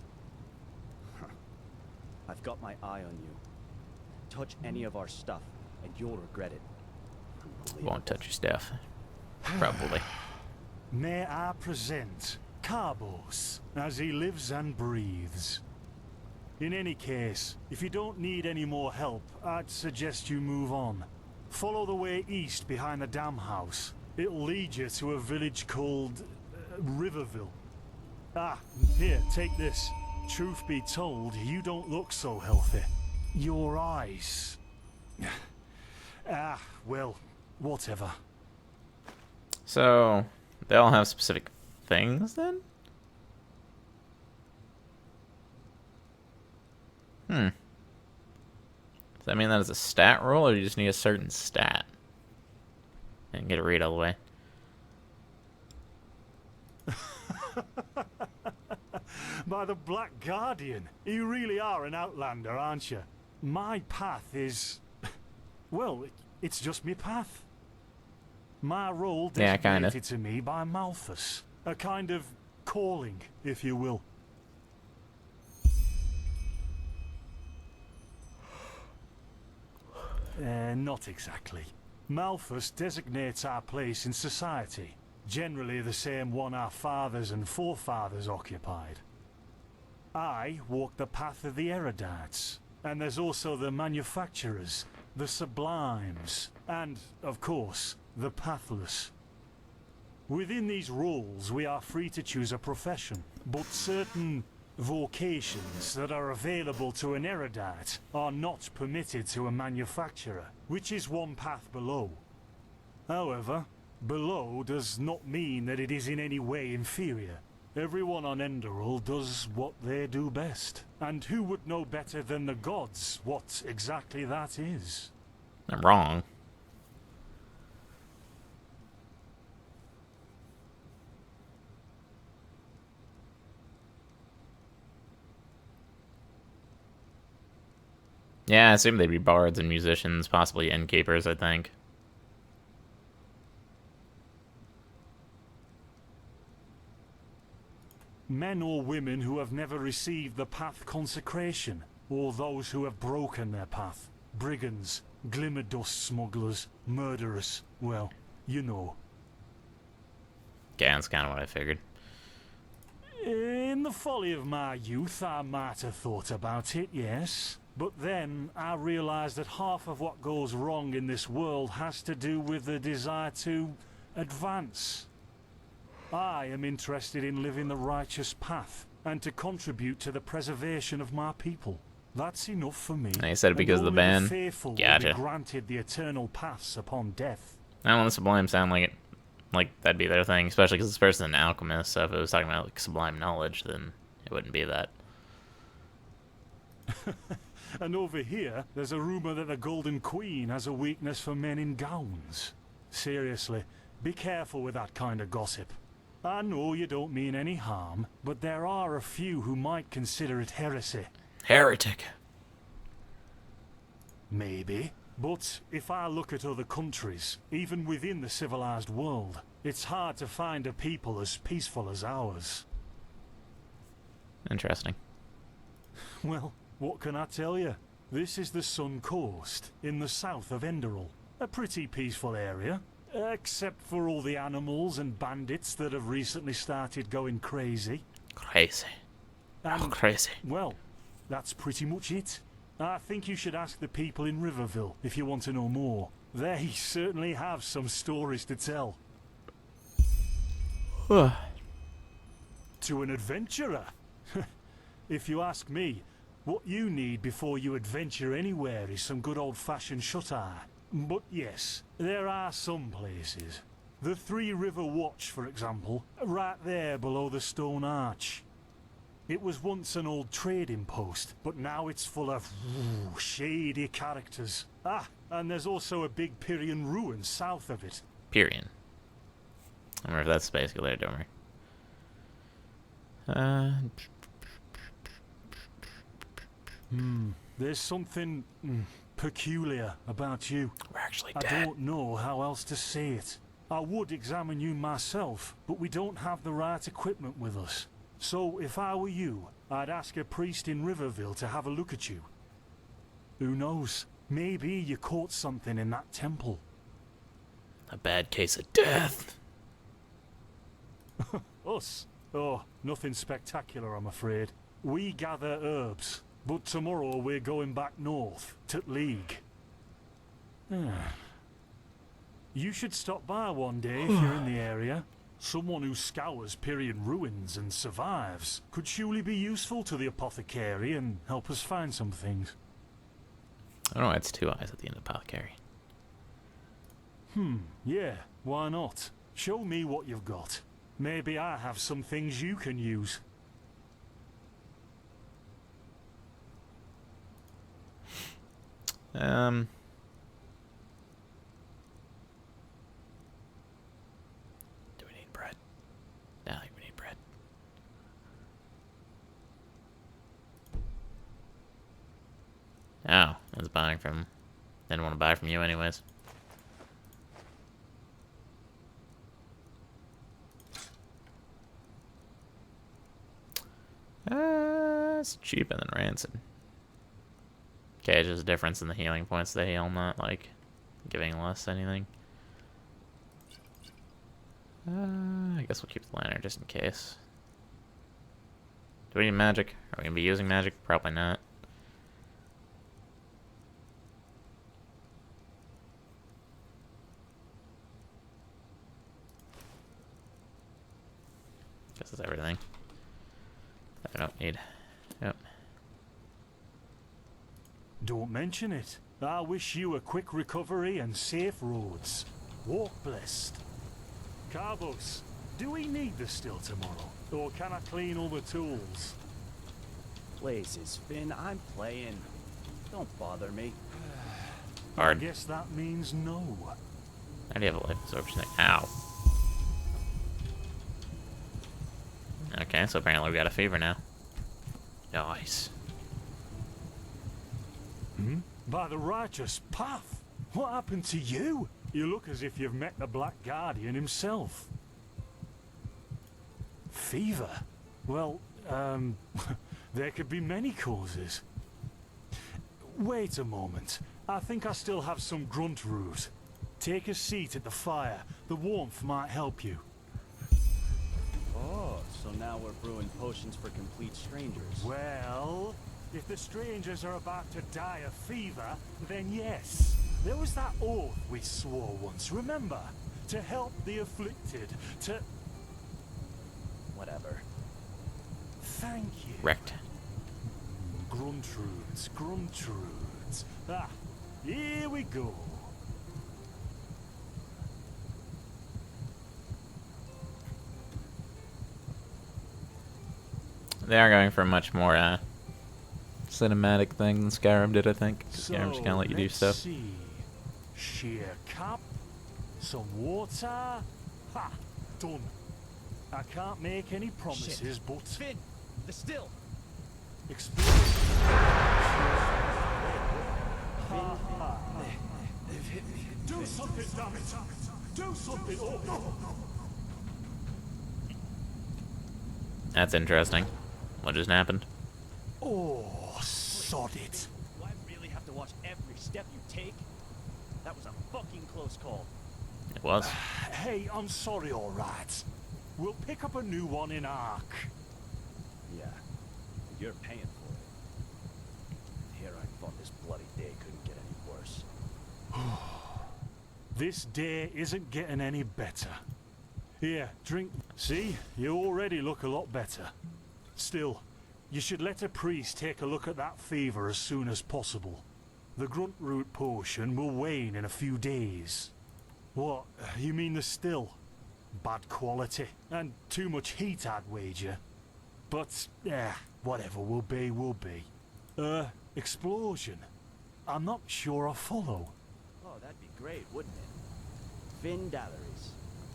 I've got my eye on you. Touch any of our stuff, and you'll regret it. Won't touch your stuff. Probably. May I present Carbos, as he lives and breathes. In any case, if you don't need any more help, I'd suggest you move on. Follow the way east behind the dam house. It'll lead you to a village called Riverville. Ah, here, take this. Truth be told, you don't look so healthy. Your eyes... well, whatever. So, they all have specific things, then? Does that mean that is a stat roll, or do you just need a certain stat? And get it read all the way. By the Black Guardian, you really are an outlander, aren't you? My path is... well, it's just me path. My role designated to me by Malthus. A kind of calling, if you will. Not exactly. Malthus designates our place in society. Generally the same one our fathers and forefathers occupied. I walk the path of the erudites. And there's also the manufacturers, the sublimes, and, of course, the pathless. Within these roles, we are free to choose a profession, but certain vocations that are available to an erudite are not permitted to a manufacturer, which is one path below. However, below does not mean that it is in any way inferior. Everyone on Enderal does what they do best. And who would know better than the gods what exactly that is? I'm wrong. Yeah, I assume they'd be bards and musicians, possibly innkeepers, I think. Men or women who have never received the path consecration, or those who have broken their path. Brigands, glimmer dust smugglers, murderers, well, you know. Yeah, that's kind of what I figured. In the folly of my youth, I might have thought about it, yes. But then I realized that half of what goes wrong in this world has to do with the desire to advance. I am interested in living the righteous path and to contribute to the preservation of my people. That's enough for me. And he said it because of the ban. The faithful will Gotcha. be granted the eternal paths upon death. I don't want the Sublime sound like it. Like, that'd be their thing, especially because this person's an alchemist, so if it was talking about, like, sublime knowledge, then it wouldn't be that. And over here, there's a rumor that the Golden Queen has a weakness for men in gowns. Seriously, be careful with that kind of gossip. I know you don't mean any harm, but there are a few who might consider it heresy. Heretic. Maybe. But if I look at other countries, even within the civilized world, it's hard to find a people as peaceful as ours. Interesting. Well, what can I tell you? This is the Sun Coast, in the south of Enderal. A pretty peaceful area, except for all the animals and bandits that have recently started going crazy. Crazy. And, Oh, crazy. well, that's pretty much it. I think you should ask the people in Riverville if you want to know more. They certainly have some stories to tell. To an adventurer. If you ask me, what you need before you adventure anywhere is some good old-fashioned shut-eye. But yes, there are some places. The Three River Watch, for example, right there below the stone arch. It was once an old trading post, but now it's full of shady characters. Ah, and there's also a big Pyrian ruin south of it. Pyrian. I wonder if that's basically there, don't worry. There's something peculiar about you. We're actually I dead. don't know how else to say it. I would examine you myself, but we don't have the right equipment with us. So if I were you, I'd ask a priest in Riverville to have a look at you. Who knows? Maybe you caught something in that temple. A bad case of death. Us? Oh, nothing spectacular, I'm afraid. We gather herbs, but tomorrow we're going back north, to League. You should stop by one day if you're in the area. Someone who scours Pyrian ruins and survives could surely be useful to the apothecary and help us find some things. I don't know, it's 2 eyes at the end of apothecary. Yeah, why not? Show me what you've got. Maybe I have some things you can use. Do we need bread? Yeah, I think we need bread. Oh, I was buying from... Didn't want to buy from you anyways. It's cheaper than rancid. Okay, just a difference in the healing points they heal, not like giving less anything. I guess we'll keep the lantern just in case. Do we need magic? Are we gonna be using magic? Probably not. Guess that's everything. I don't need. Yep. Don't mention it. I wish you a quick recovery and safe roads. Walk blessed. Carbos, do we need the still tomorrow? Or can I clean all the tools? Places, Finn, I'm playing. Don't bother me. I guess that means no. I do have a life absorption thing. Ow. Okay, so apparently we got a fever now. Nice. By the righteous path. What happened to you? You look as if you've met the Black Guardian himself. Fever? Well, there could be many causes. Wait a moment. I think I still have some grunt root. Take a seat at the fire. The warmth might help you. Oh, so now we're brewing potions for complete strangers. Well, if the strangers are about to die of fever, then yes. There was that oath we swore once, remember? To help the afflicted, to... Whatever. Thank you. Wrecked. Gruntrudes, Gruntrudes. Ah, here we go. They are going for a much more cinematic thing than Skyrim did, I think. So, Skyrim's gonna let you do let's stuff. see. Sheer cup, some water. Ha! Done. I can't make any promises, but... Finn, the still. Experience. Do something, damn it! Do something! Oh, no. That's interesting. What just happened? Oh, sod it. Do I really have to watch every step you take? That was a fucking close call. It was. Hey, I'm sorry, all right. We'll pick up a new one in Ark. Yeah. You're paying for it. Here I thought this bloody day couldn't get any worse. This day isn't getting any better. Here, drink. See, you already look a lot better. Still, you should let a priest take a look at that fever as soon as possible. The grunt root potion will wane in a few days. What, you mean the still? Bad quality, and too much heat, I'd wager. But, whatever will be, will be. Explosion. I'm not sure I follow. Oh, that'd be great, wouldn't it? Finn Dalleries.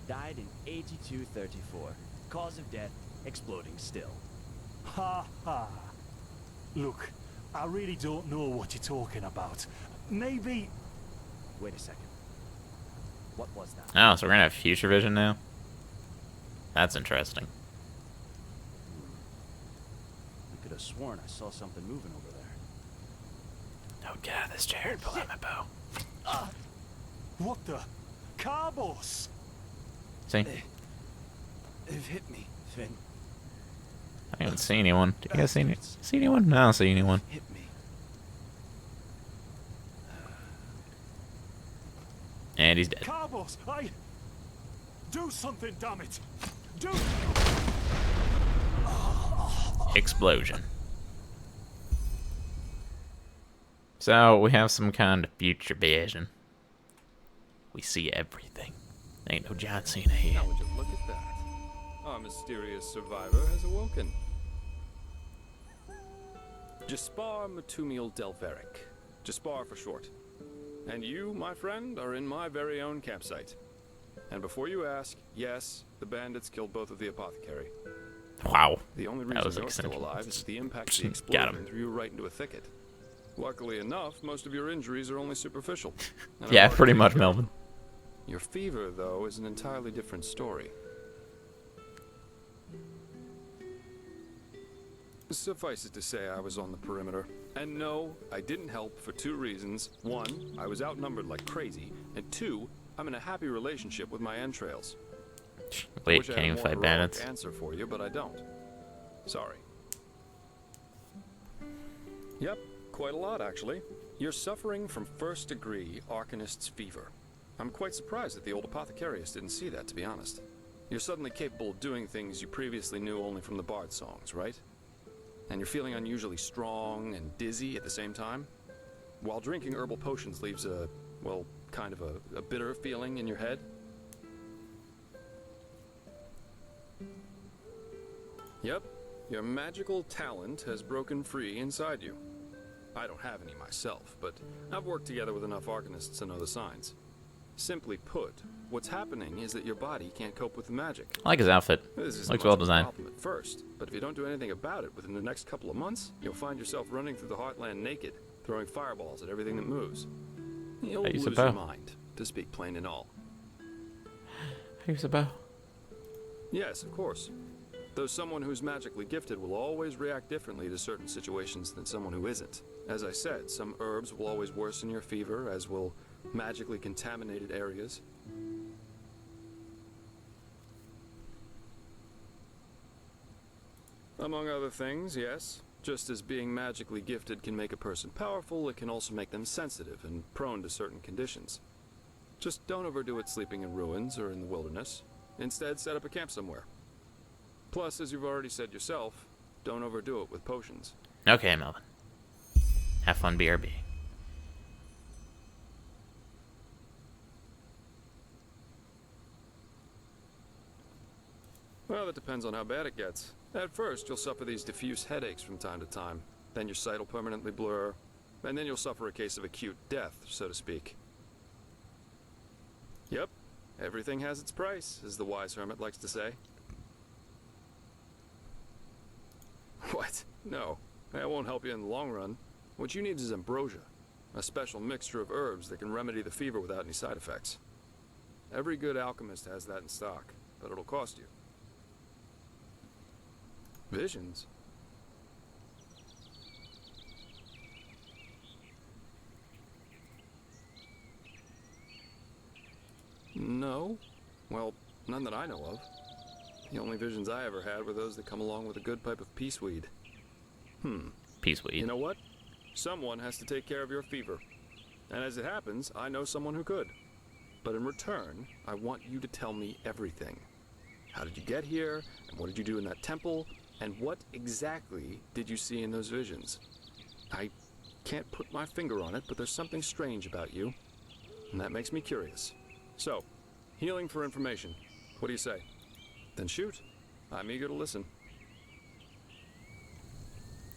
Died in 8234. Cause of death, exploding still. Ha ha. Look, I really don't know what you're talking about. Maybe... Wait a second. What was that? Oh, so we're gonna have future vision now? That's interesting. I could have sworn I saw something moving over there. Don't get out of this chair and pull out my bow. What the? Carbos! See? They've hit me, Finn. I haven't seen anyone. Do you guys see anyone? No, I don't see anyone. Hit me. And he's dead. Carbos! Do something, damn it! Do... Explosion. So, we have some kind of future vision. We see everything. Ain't no John Cena here. Now would you look at that? Our mysterious survivor has awoken. Jaspar Matumiel Delveric. Jaspar for short. And you, my friend, are in my very own campsite. And before you ask, yes, the bandits killed both of the apothecary. Wow. The only reason you're still alive is the impact of the explosion threw you right into a thicket. Luckily enough, most of your injuries are only superficial. Yeah, pretty much, Melvin. Your fever, though, is an entirely different story. Suffice it to say, I was on the perimeter. And no, I didn't help for two reasons. One, I was outnumbered like crazy. And two, I'm in a happy relationship with my entrails. Wait, can't even fight bandits? Answer for you, but I don't. Sorry. Yep, quite a lot, actually. You're suffering from first-degree Arcanist's fever. I'm quite surprised that the old apothecarius didn't see that, to be honest. You're suddenly capable of doing things you previously knew only from the bard songs, right? And you're feeling unusually strong and dizzy at the same time? While drinking herbal potions leaves a, well, kind of a bitter feeling in your head? Yep, your magical talent has broken free inside you. I don't have any myself, but I've worked together with enough arcanists to know the signs. Simply put, what's happening is that your body can't cope with the magic. I like his outfit. Looks well designed. At first, but if you don't do anything about it within the next couple of months, you'll find yourself running through the heartland naked, throwing fireballs at everything that moves. You'll lose your mind, to speak plain and all. Here's a bow. Yes, of course. Though someone who's magically gifted will always react differently to certain situations than someone who isn't. As I said, some herbs will always worsen your fever, as will magically contaminated areas. Among other things, yes. Just as being magically gifted can make a person powerful, it can also make them sensitive and prone to certain conditions. Just don't overdo it sleeping in ruins or in the wilderness. Instead, set up a camp somewhere. Plus, as you've already said yourself, don't overdo it with potions. Okay, Melvin. Have fun, BRB. Well, that depends on how bad it gets. At first, you'll suffer these diffuse headaches from time to time. Then your sight will permanently blur. And then you'll suffer a case of acute death, so to speak. Yep, everything has its price, as the wise hermit likes to say. What? No, that won't help you in the long run. What you need is ambrosia, a special mixture of herbs that can remedy the fever without any side effects. Every good alchemist has that in stock, but it'll cost you. Visions? No. Well, none that I know of. The only visions I ever had were those that come along with a good pipe of peaceweed. Peace weed. You know what? Someone has to take care of your fever. And as it happens, I know someone who could. But in return, I want you to tell me everything. How did you get here? And what did you do in that temple? And what exactly did you see in those visions? I can't put my finger on it, but there's something strange about you. And that makes me curious. So, healing for information. What do you say? Then shoot. I'm eager to listen.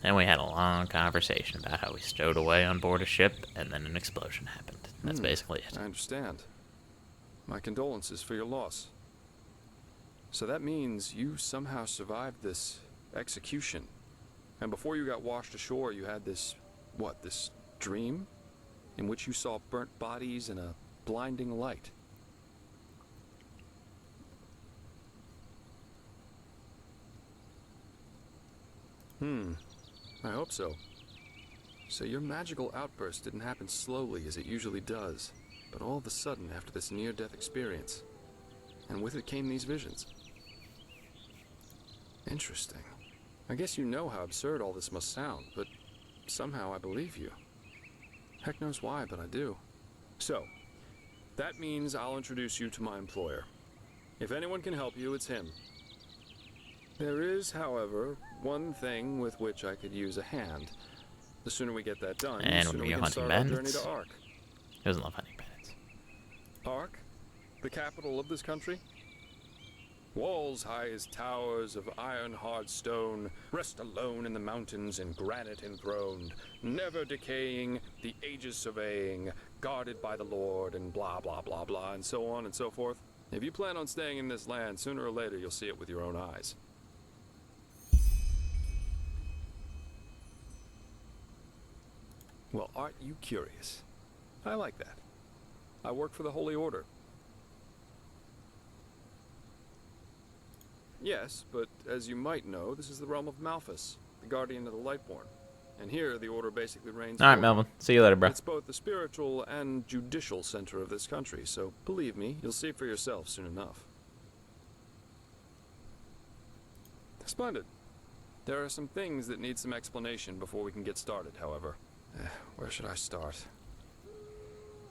And we had a long conversation about how we stowed away on board a ship, and then an explosion happened. That's basically it. I understand. My condolences for your loss. So that means you somehow survived this execution. And before you got washed ashore, you had this, this dream? In which you saw burnt bodies and a blinding light. I hope so. So your magical outburst didn't happen slowly as it usually does, but all of a sudden after this near-death experience. And with it came these visions. Interesting. I guess you know how absurd all this must sound, but somehow I believe you. Heck knows why, but I do. So, that means I'll introduce you to my employer. If anyone can help you, it's him. There is, however, one thing with which I could use a hand. The sooner we get that done, And the sooner when we you're can hunting start our journey bandits? to Ark. He doesn't love hunting bandits. Ark? The capital of this country? Walls high as towers of iron-hard stone, rest alone in the mountains in granite enthroned, never decaying, the ages surveying, guarded by the Lord, and blah, blah, blah, blah, and so on and so forth. If you plan on staying in this land, sooner or later you'll see it with your own eyes. Well, aren't you curious? I like that. I work for the Holy Order. Yes, but as you might know, this is the realm of Malphas, the guardian of the Lightborn. And here, the Order basically reigns. Alright, Melvin. See you later, bro. It's both the spiritual and judicial center of this country, so believe me, you'll see for yourself soon enough. Splendid. There are some things that need some explanation before we can get started, however. Where should I start?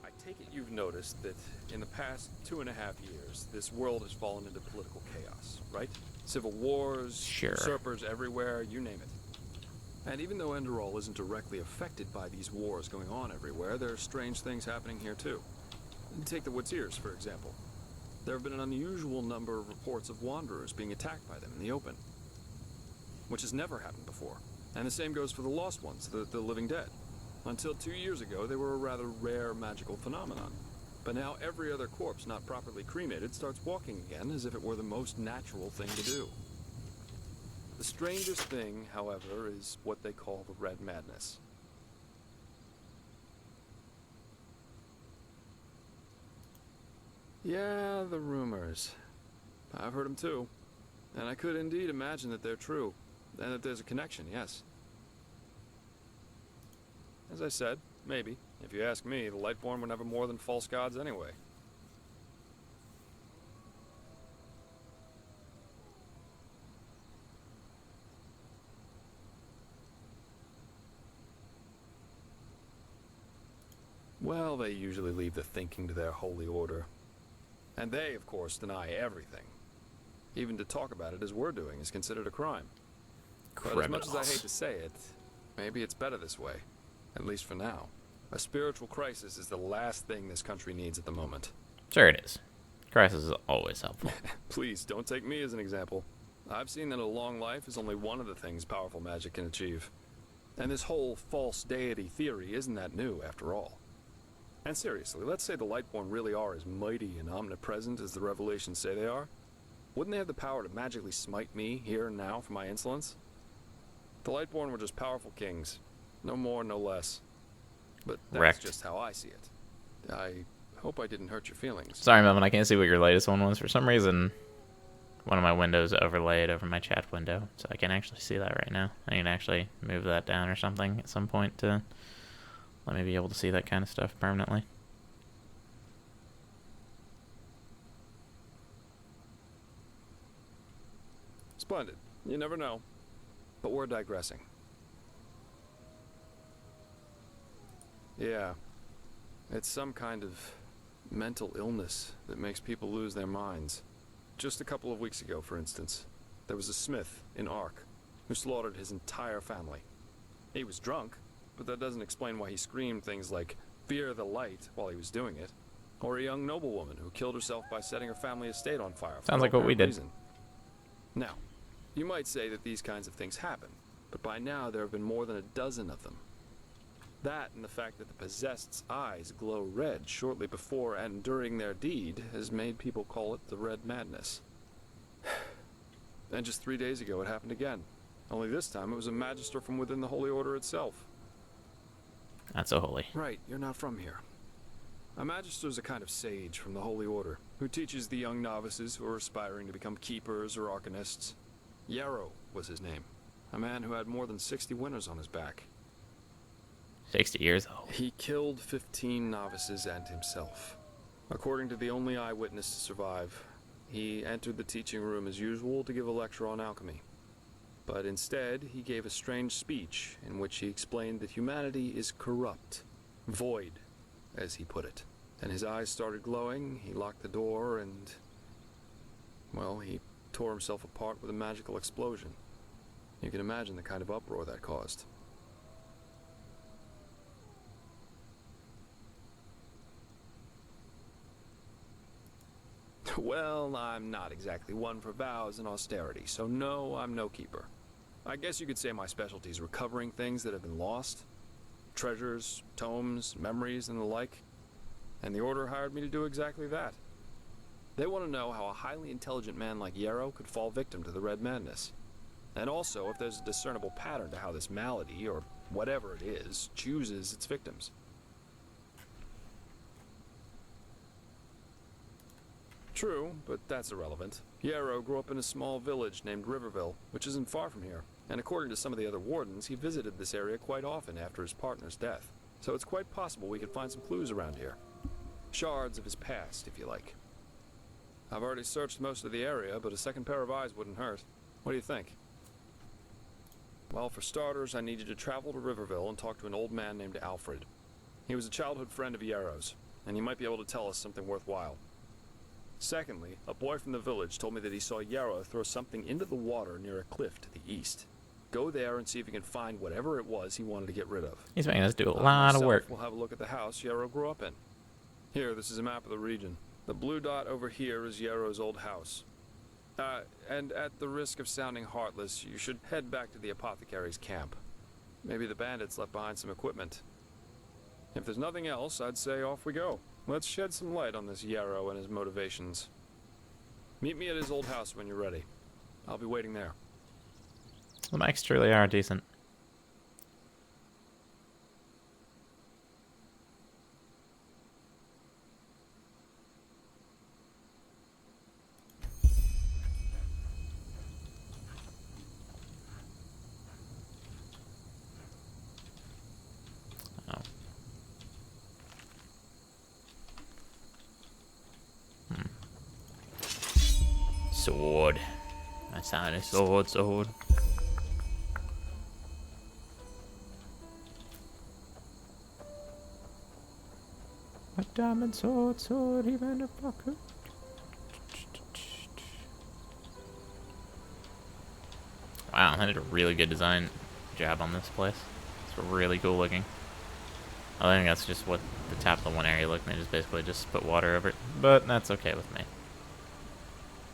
I take it you've noticed that in the past 2.5 years, this world has fallen into political chaos, right? Civil wars, usurpers everywhere, you name it. And even though Enderal isn't directly affected by these wars going on everywhere, there are strange things happening here too. Take the Woodsers, for example. There have been an unusual number of reports of wanderers being attacked by them in the open, which has never happened before. And the same goes for the Lost Ones, the living dead. Until 2 years ago, they were a rather rare magical phenomenon. But now every other corpse not properly cremated starts walking again as if it were the most natural thing to do. The strangest thing, however, is what they call the Red Madness. Yeah, the rumors. I've heard them too. And I could indeed imagine that they're true. And that there's a connection, yes. As I said, maybe. If you ask me, the Lightborn were never more than false gods anyway. Well, they usually leave the thinking to their holy order. And they, of course, deny everything. Even to talk about it as we're doing is considered a crime. But as much as I hate to say it, maybe it's better this way. At least for now. A spiritual crisis is the last thing this country needs at the moment. Sure it is. Crisis is always helpful. Please, don't take me as an example. I've seen that a long life is only one of the things powerful magic can achieve. And this whole false deity theory isn't that new, after all. And seriously, let's say the Lightborn really are as mighty and omnipresent as the revelations say they are. Wouldn't they have the power to magically smite me here and now for my insolence? The Lightborn were just powerful kings. No more, no less. But that's just how I see it. I hope I didn't hurt your feelings. Sorry, Melvin, I can't see what your latest one was. For some reason, one of my windows overlaid over my chat window, so I can actually see that right now. I can actually move that down or something at some point to let me be able to see that kind of stuff permanently. Splendid. You never know. But we're digressing. Yeah. It's some kind of mental illness that makes people lose their minds. Just a couple of weeks ago, for instance, there was a smith in Ark who slaughtered his entire family. He was drunk, but that doesn't explain why he screamed things like, "Fear the light," while he was doing it. Or a young noblewoman who killed herself by setting her family estate on fire. Sounds like what we did. Now, you might say that these kinds of things happen, but by now there have been more than a dozen of them. That and the fact that the possessed's eyes glow red shortly before and during their deed has made people call it the Red Madness. And just 3 days ago it happened again. Only this time it was a magister from within the Holy Order itself. Not so holy. Right, you're not from here. A magister is a kind of sage from the Holy Order who teaches the young novices who are aspiring to become keepers or arcanists. Yarrow was his name, a man who had more than 60 winners on his back. 60 years old. He killed 15 novices and himself. According to the only eyewitness to survive, he entered the teaching room as usual to give a lecture on alchemy. But instead, he gave a strange speech in which he explained that humanity is corrupt, void, as he put it. And his eyes started glowing, he locked the door, and, well, he tore himself apart with a magical explosion. You can imagine the kind of uproar that caused. Well, I'm not exactly one for vows and austerity, so no, I'm no keeper. I guess you could say my specialty is recovering things that have been lost. Treasures, tomes, memories, and the like. And the Order hired me to do exactly that. They want to know how a highly intelligent man like Yarrow could fall victim to the Red Madness. And also if there's a discernible pattern to how this malady, or whatever it is, chooses its victims. True, but that's irrelevant. Yarrow grew up in a small village named Riverville, which isn't far from here. And according to some of the other wardens, he visited this area quite often after his partner's death. So it's quite possible we could find some clues around here. Shards of his past, if you like. I've already searched most of the area, but a second pair of eyes wouldn't hurt. What do you think? Well, for starters, I need you to travel to Riverville and talk to an old man named Alfred. He was a childhood friend of Yarrow's, and he might be able to tell us something worthwhile. Secondly, a boy from the village told me that he saw Yarrow throw something into the water near a cliff to the east. Go there and see if you can find whatever it was he wanted to get rid of. He's making us do a lot of work. We'll have a look at the house Yarrow grew up in. Here, this is a map of the region. The blue dot over here is Yarrow's old house. And at the risk of sounding heartless, you should head back to the apothecary's camp. Maybe the bandits left behind some equipment. If there's nothing else, I'd say off we go. Let's shed some light on this Yarrow and his motivations. Meet me at his old house when you're ready. I'll be waiting there. The mics truly are decent. Oh. Sword. I sound a sword. A diamond sword, even a pocket. Wow, I did a really good design job on this place. It's really cool looking. I think that's just what the top of the one area looked, and they just basically just put water over it. But that's okay with me.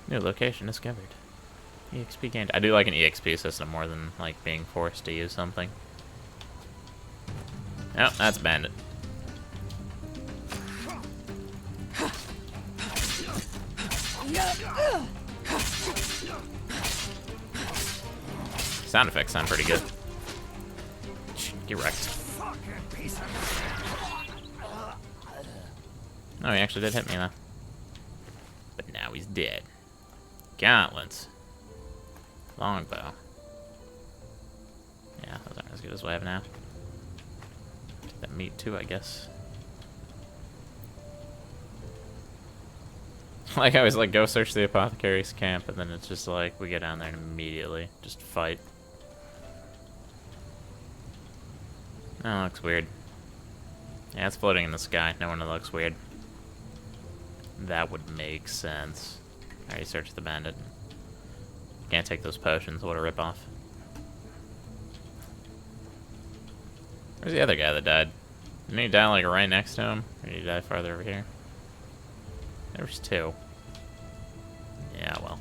New location discovered. EXP gained. I do like an EXP system more than like being forced to use something. Oh, that's bandit. Sound effects sound pretty good. Get wrecked. Oh, he actually did hit me though. But now he's dead. Gauntlets. Longbow. Yeah, those aren't as good as we have now. Get that meat too, I guess. Like I always like go search the apothecary's camp, and then it's just like we get down there and immediately just fight. That looks weird. Yeah, it's floating in the sky. No wonder it looks weird. That would make sense. I already searched the bandit. Can't take those potions. What a ripoff. Where's the other guy that died? Didn't he die like right next to him? Or did he die farther over here? There was two. Yeah, well.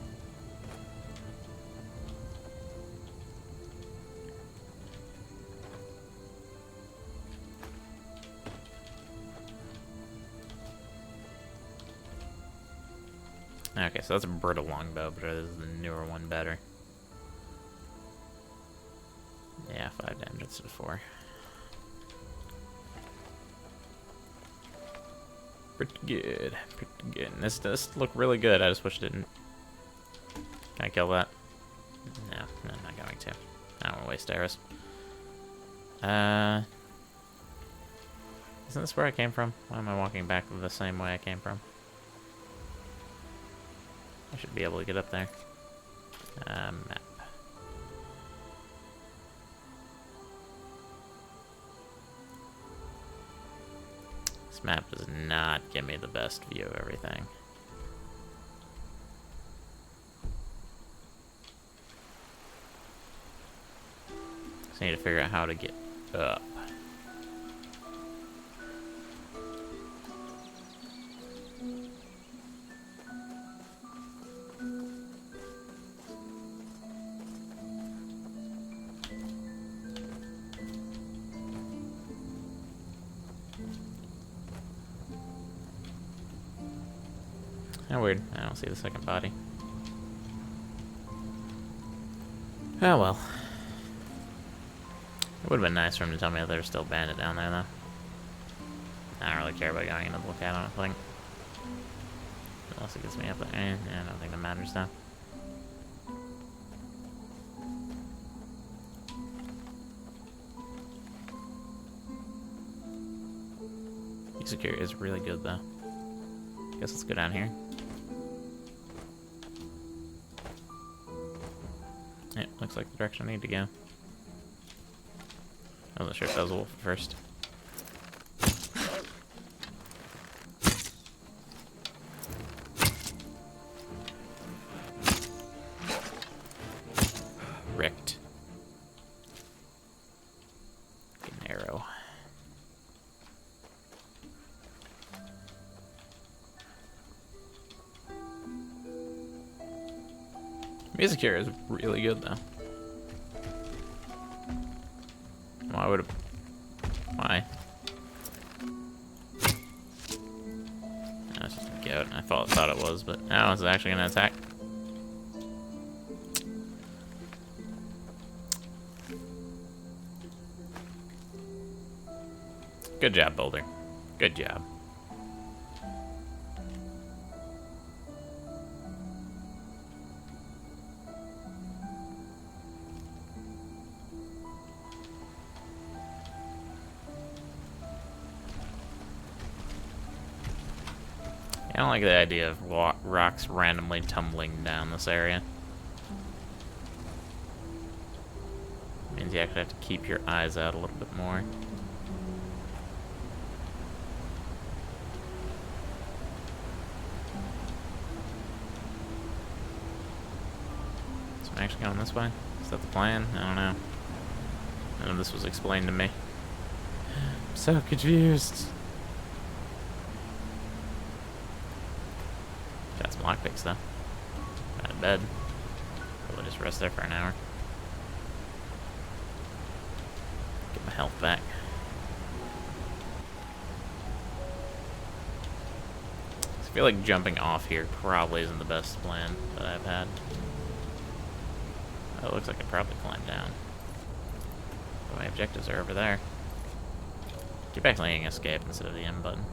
Okay, so that's a brittle longbow, but this is the newer one better. Yeah, 5 damage instead of 4. Pretty good. Pretty good. And this does look really good. I just wish it didn't. Can I kill that? No, I'm not going to. I don't want to waste arrows. Isn't this where I came from? Why am I walking back the same way I came from? I should be able to get up there. Map. This map does not give me the best view of everything. Just need to figure out how to get up. Oh, weird. I don't see the second body. Oh, well. It would have been nice for him to tell me that there's still bandit down there, though. I don't really care about going in to look at, I don't think. Unless it gets me up there. I don't think that matters, though. Secure is really good, though. Guess let's go down here. Yeah, looks like the direction I need to go. I wasn't sure if that was a wolf at first. Wrecked. Get an arrow. Music here is really good, though. Why would it... Why? That's just a goat. I thought it was, but now it's actually gonna attack. Good job, Boulder. Good job. I don't like the idea of rocks randomly tumbling down this area. Means you actually have to keep your eyes out a little bit more. So I'm actually going this way? Is that the plan? I don't know. None of this was explained to me. I'm so confused. Got some lockpicks though. Out of bed. Probably just rest there for an hour. Get my health back. I feel like jumping off here probably isn't the best plan that I've had. Oh, it looks like I probably climbed down. But my objectives are over there. Keep activating escape instead of the M button.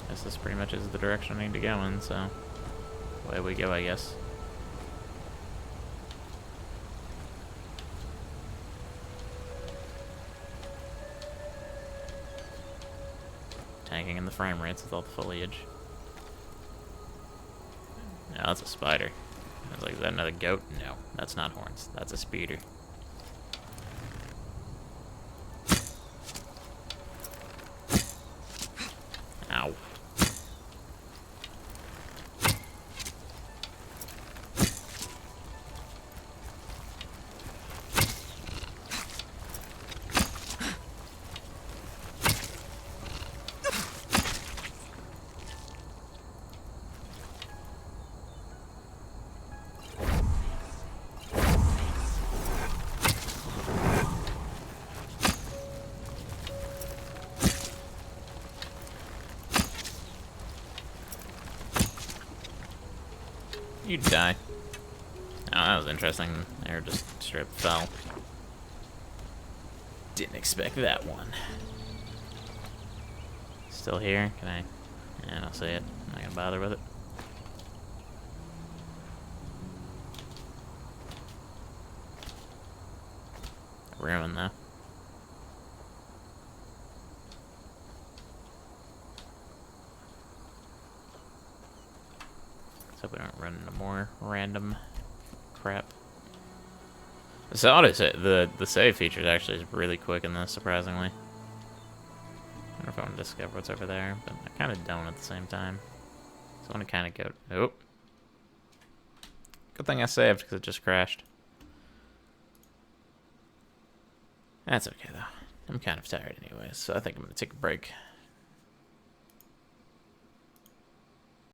Guess this pretty much is the direction I need to go in, so away we go, I guess. tanking in the frame rates with all the foliage. No, that's a spider. I was like, is that another goat? No, that's not horns. That's a speeder. Ow. You die. Oh, that was interesting. Air just straight fell. Didn't expect that one. Still here? Can I? Yeah, I don't see it. I'm not gonna bother with it. Ruin though. So we don't run into more random crap. So the save feature actually is really quick in this, surprisingly. I wonder if I want to discover what's over there, but I kind of don't at the same time. So I want to kind of go. Oh, good thing I saved because it just crashed. That's okay though. I'm kind of tired anyways, so I think I'm gonna take a break.